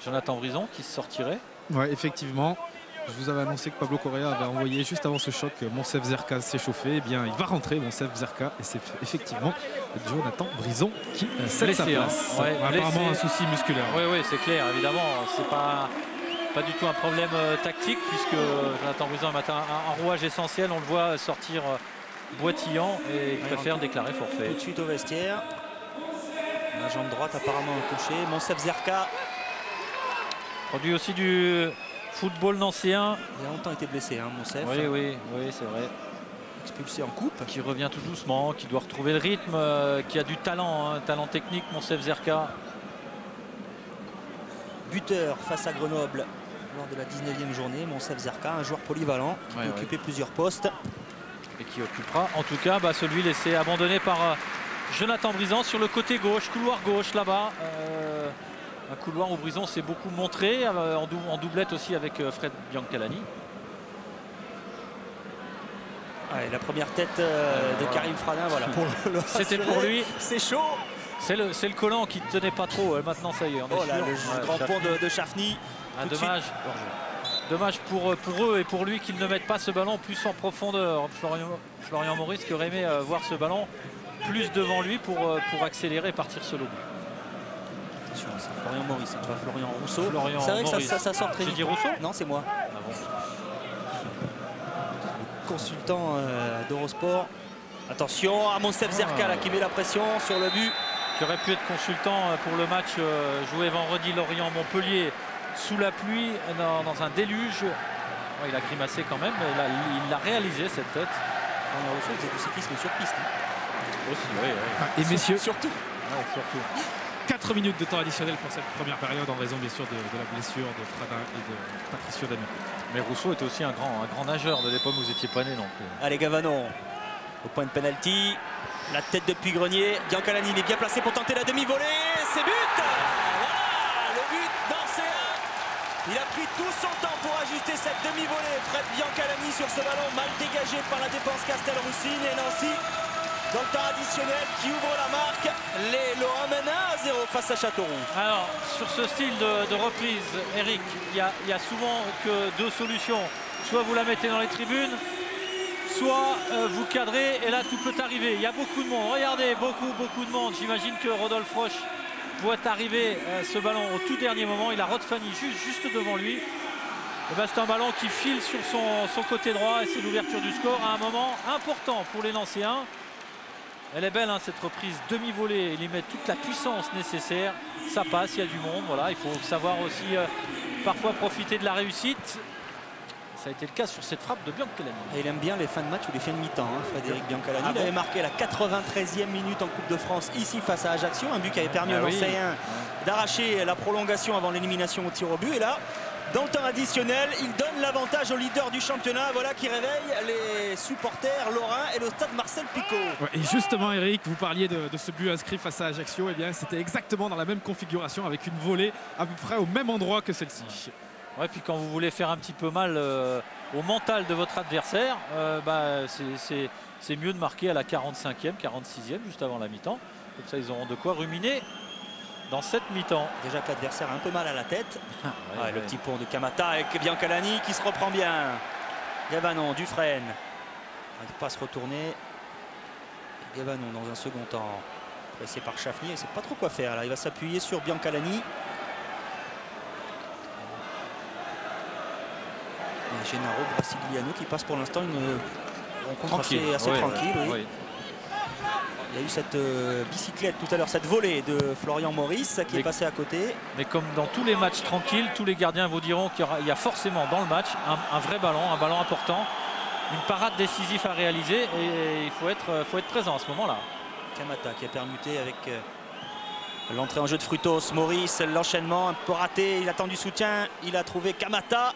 Jonathan Brison qui se sortirait. Oui, effectivement. Je vous avais annoncé que Pablo Correa avait envoyé juste avant ce choc Monsef Zerka s'échauffer. Eh bien, il va rentrer, Monsef Zerka, et c'est effectivement Jonathan Brison qui cède sa place. Apparemment un souci musculaire. Oui, c'est clair, évidemment. C'est pas du tout un problème tactique, puisque Jonathan Brison a un rouage essentiel. On le voit sortir boitillant et il préfère déclarer forfait. Tout de suite au vestiaire. La jambe droite apparemment touchée. Monsef Zerka Produit aussi du football nancéen. Il a longtemps été blessé, hein, Monsef. Oui, c'est vrai. Expulsé en coupe. Qui revient tout doucement, qui doit retrouver le rythme, qui a du talent, hein, talent technique, Monsef Zerka. Buteur face à Grenoble lors de la 19e journée, Monsef Zerka, un joueur polyvalent qui peut occuper plusieurs postes. Et qui occupera en tout cas celui laissé abandonné par Jonathan Brizan sur le côté gauche, couloir gauche là-bas. Un couloir où Brizan s'est beaucoup montré, en doublette aussi avec Fred Biancalani. Ouais, la première tête de Karim Fradin, voilà. C'était pour lui. C'est chaud. C'est le collant qui ne tenait pas trop. Maintenant, ça y est, on est sûr. Le grand pont de Chafny. Dommage. Dommage pour eux et pour lui qu'ils ne mettent pas ce ballon plus en profondeur. Florian Maurice qui aurait aimé voir ce ballon plus devant lui pour accélérer et partir solo. Attention, c'est Florian Maurice, c'est pas Florian Rousseau. C'est vrai que ça sort très vite. J'ai dit Rousseau? Non, c'est moi. Ah bon. Consultant d'Eurosport. Attention à Monsef Zerka là, qui met la pression sur le but. Qui aurait pu être consultant pour le match joué vendredi Lorient-Montpellier sous la pluie dans un déluge. Il a grimacé quand même, mais il l'a réalisé cette tête. On a aussi du cyclisme sur piste. Hein. Aussi, oui. Et messieurs, surtout. Surtout. 4 minutes de temps additionnel pour cette première période en raison bien sûr de la blessure de Fradin et de Patricio D'Amico. Mais Rousseau était aussi un grand nageur de l'époque où vous n'étiez pas né non plus. Allez Gavanon, au point de penalty, la tête de Puy-Grenier, Biancalani il est bien placé pour tenter la demi-volée, c'est but. Voilà, le but nancéen. Il a pris tout son temps pour ajuster cette demi-volée. Fred Biancalani sur ce ballon mal dégagé par la défense Castelroussine et Nancy. Dans le temps additionnel qui ouvre la marque, les Lorrains mènent 1-0 face à Châteauroux. Alors sur ce style de reprise, Eric, il y a souvent que deux solutions. Soit vous la mettez dans les tribunes, soit vous cadrez et là tout peut arriver. Il y a beaucoup de monde, regardez, beaucoup de monde. J'imagine que Rodolphe Roche voit arriver ce ballon au tout dernier moment. Il a Rod Fanny juste devant lui. C'est un ballon qui file sur son côté droit et c'est l'ouverture du score à un moment important pour les Nancéens. Elle est belle, hein, cette reprise demi-volée. Il y met toute la puissance nécessaire. Ça passe, il y a du monde. Voilà, il faut savoir aussi parfois profiter de la réussite. Ça a été le cas sur cette frappe de Biancalani. Et il aime bien les fins de match ou les fins de mi-temps, hein, Frédéric Biancalani. Il avait marqué la 93e minute en Coupe de France ici face à Ajaccio. Un but qui avait permis aux Nancéens d'arracher la prolongation avant l'élimination au tir au but. Et là, dans le temps additionnel, il donne l'avantage au leader du championnat, voilà qui réveille les supporters lorrains et le stade Marcel Picot. Ouais, et justement Eric, vous parliez de ce but inscrit face à Ajaccio, et bien c'était exactement dans la même configuration avec une volée à peu près au même endroit que celle-ci. Ouais, puis quand vous voulez faire un petit peu mal au mental de votre adversaire, c'est mieux de marquer à la 45e, 46e, juste avant la mi-temps. Comme ça ils auront de quoi ruminer dans cette mi-temps. Déjà que l'adversaire a un peu mal à la tête. Le petit pont de Kamata avec Biancalani qui se reprend bien. Gavanon, Dufresne. Il ne pas se retourner. Gavanon dans un second temps. Pressé par Chafny. Il ne sait pas trop quoi faire. Là, il va s'appuyer sur Biancalani. Et Gennaro Brasigliano qui passe pour l'instant une rencontre assez tranquille. Oui. Il y a eu cette bicyclette tout à l'heure, cette volée de Florian Maurice qui est passé à côté. Mais comme dans tous les matchs tranquilles, tous les gardiens vous diront qu'il y a forcément dans le match un vrai ballon, un ballon important, une parade décisive à réaliser et il faut être présent à ce moment-là. Kamata qui a permuté avec l'entrée en jeu de Frutos. Maurice, l'enchaînement un peu raté, il attend du soutien, il a trouvé Kamata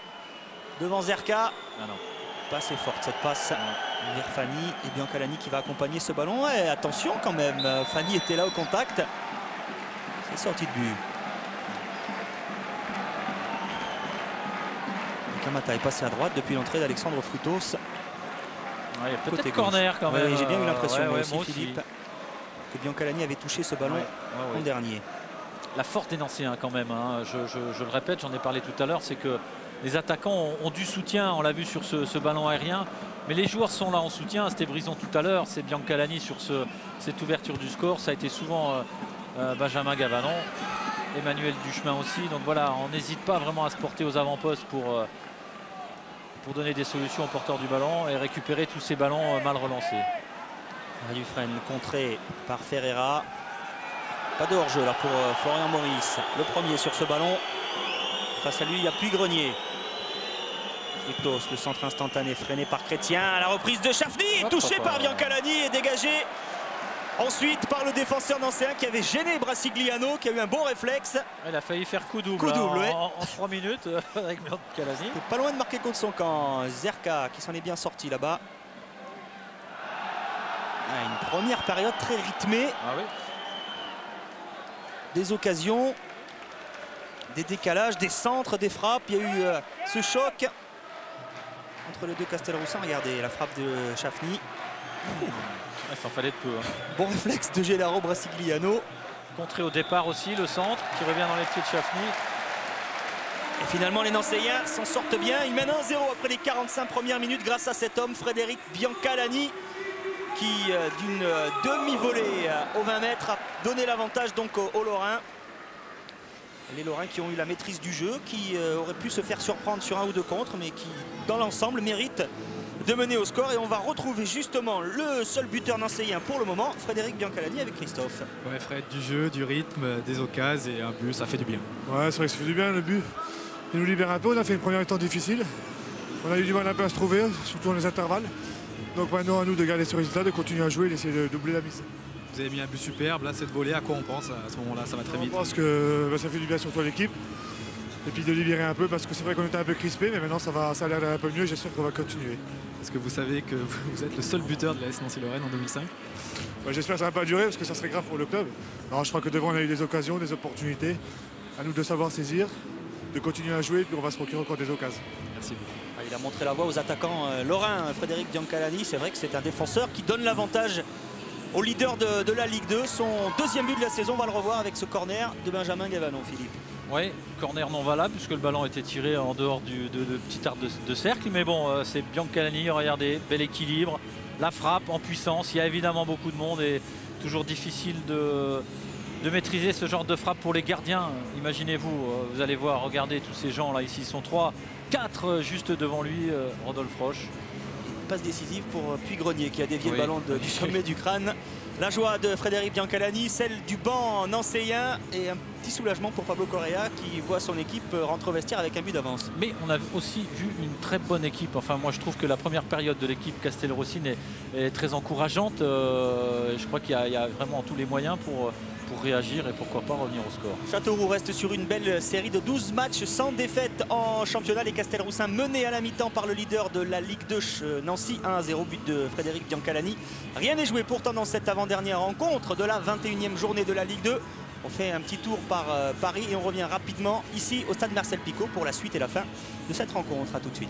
devant Zerka. Pas assez forte cette passe vers Fanny et Biancalani qui va accompagner ce ballon. Ouais, attention quand même, Fanny était là au contact. C'est sorti de but. Kamata est passé à droite depuis l'entrée d'Alexandre Frutos. Il y a peut-être corner quand même. J'ai bien eu l'impression moi aussi, aussi, Philippe, que Biancalani avait touché ce ballon en dernier. La force des Nancéens quand même, hein. Je le répète, j'en ai parlé tout à l'heure, c'est que les attaquants ont du soutien, on l'a vu sur ce ballon aérien, mais les joueurs sont là en soutien. C'était Brizon tout à l'heure, c'est Biancalani sur cette ouverture du score. Ça a été souvent Benjamin Gavanon, Emmanuel Duchemin aussi. Donc voilà, on n'hésite pas vraiment à se porter aux avant-postes pour donner des solutions aux porteurs du ballon et récupérer tous ces ballons mal relancés. Dufresne contré par Ferreira. Pas de hors-jeu là pour Florian Maurice. Le premier sur ce ballon. Face à lui, il y a Puy-Grenier. Frictos, le centre instantané freiné par Chrétien. La reprise de Chafny, touché par Biancalani et dégagé ensuite par le défenseur nancéen qui avait gêné Brassigliano, qui a eu un bon réflexe. Il a failli faire coup double, ouais. en 3 minutes avec Biancalani. Il pas loin de marquer contre son camp. Zerka qui s'en est bien sorti là-bas. Une première période très rythmée. Ah oui. Des occasions, des décalages, des centres, des frappes. Il y a eu ce choc entre les deux Castelroussin. Regardez la frappe de Chafny. Il s'en fallait de peu. Hein. Bon réflexe de Gennaro Brassigliano. Contré au départ aussi, le centre qui revient dans les pieds de Chafny. Et finalement, les Nancéiens s'en sortent bien. Ils mènent 1-0 après les 45 premières minutes grâce à cet homme, Frédéric Biancalani, qui, d'une demi-volée aux 20 mètres, a donné l'avantage donc aux Lorrains. Les Lorrains qui ont eu la maîtrise du jeu, qui auraient pu se faire surprendre sur un ou deux contres, mais qui, dans l'ensemble, méritent de mener au score. Et on va retrouver justement le seul buteur nancéien pour le moment, Frédéric Biancalani avec Christophe. Ouais, Fred, du jeu, du rythme, des occasions et un but, ça fait du bien. Ouais, c'est vrai que ça fait du bien le but. Il nous libère un peu, on a fait une première temps difficile. On a eu du mal un peu à se trouver, surtout dans les intervalles. Donc maintenant à nous de garder ce résultat, de continuer à jouer et d'essayer de doubler la mise. Vous avez mis un but superbe, là cette volée, à quoi on pense à ce moment-là? Ça va très vite. Je pense que ça fait du bien surtout à l'équipe. Et puis de libérer un peu parce que c'est vrai qu'on était un peu crispé, mais maintenant ça a l'air d'aller un peu mieux et j'espère qu'on va continuer. Est-ce que vous savez que vous êtes le seul buteur de l'AS Nancy-Lorraine en 2005? J'espère que ça ne va pas durer parce que ça serait grave pour le club. Alors, je crois que devant on a eu des occasions, des opportunités. À nous de savoir saisir, de continuer à jouer, puis on va se procurer encore des occasions. Merci beaucoup. Il a montré la voie aux attaquants lorrains. Frédéric Biancalani, c'est vrai que c'est un défenseur qui donne l'avantage au leader de la Ligue 2. Son deuxième but de la saison, on va le revoir avec ce corner de Benjamin Gavanon, Philippe. Oui, corner non valable puisque le ballon était tiré en dehors de petit arc de cercle. Mais bon, c'est Biancalani, regardez, bel équilibre, la frappe en puissance. Il y a évidemment beaucoup de monde et toujours difficile de maîtriser ce genre de frappe pour les gardiens. Imaginez-vous, vous allez voir, regardez tous ces gens là, ici ils sont 3, 4 juste devant lui, Rodolphe Roche. Passe décisive pour Puy-Grenier qui a dévié le ballon du sommet du crâne. La joie de Frédéric Biancalani, celle du banc nancéen et un petit soulagement pour Pablo Correa qui voit son équipe rentrer au vestiaire avec un but d'avance. Mais on a aussi vu une très bonne équipe. Enfin, moi je trouve que la première période de l'équipe Castelroussine est très encourageante. Je crois qu'il y a vraiment tous les moyens pour réagir et pourquoi pas revenir au score. Châteauroux reste sur une belle série de 12 matchs sans défaite en championnat. Les Castelroussins menés à la mi-temps par le leader de la Ligue 2 Nancy, 1-0, but de Frédéric Biancalani. Rien n'est joué pourtant dans cette avant-dernière rencontre de la 21e journée de la Ligue 2. On fait un petit tour par Paris et on revient rapidement ici au stade Marcel Picot pour la suite et la fin de cette rencontre. A tout de suite.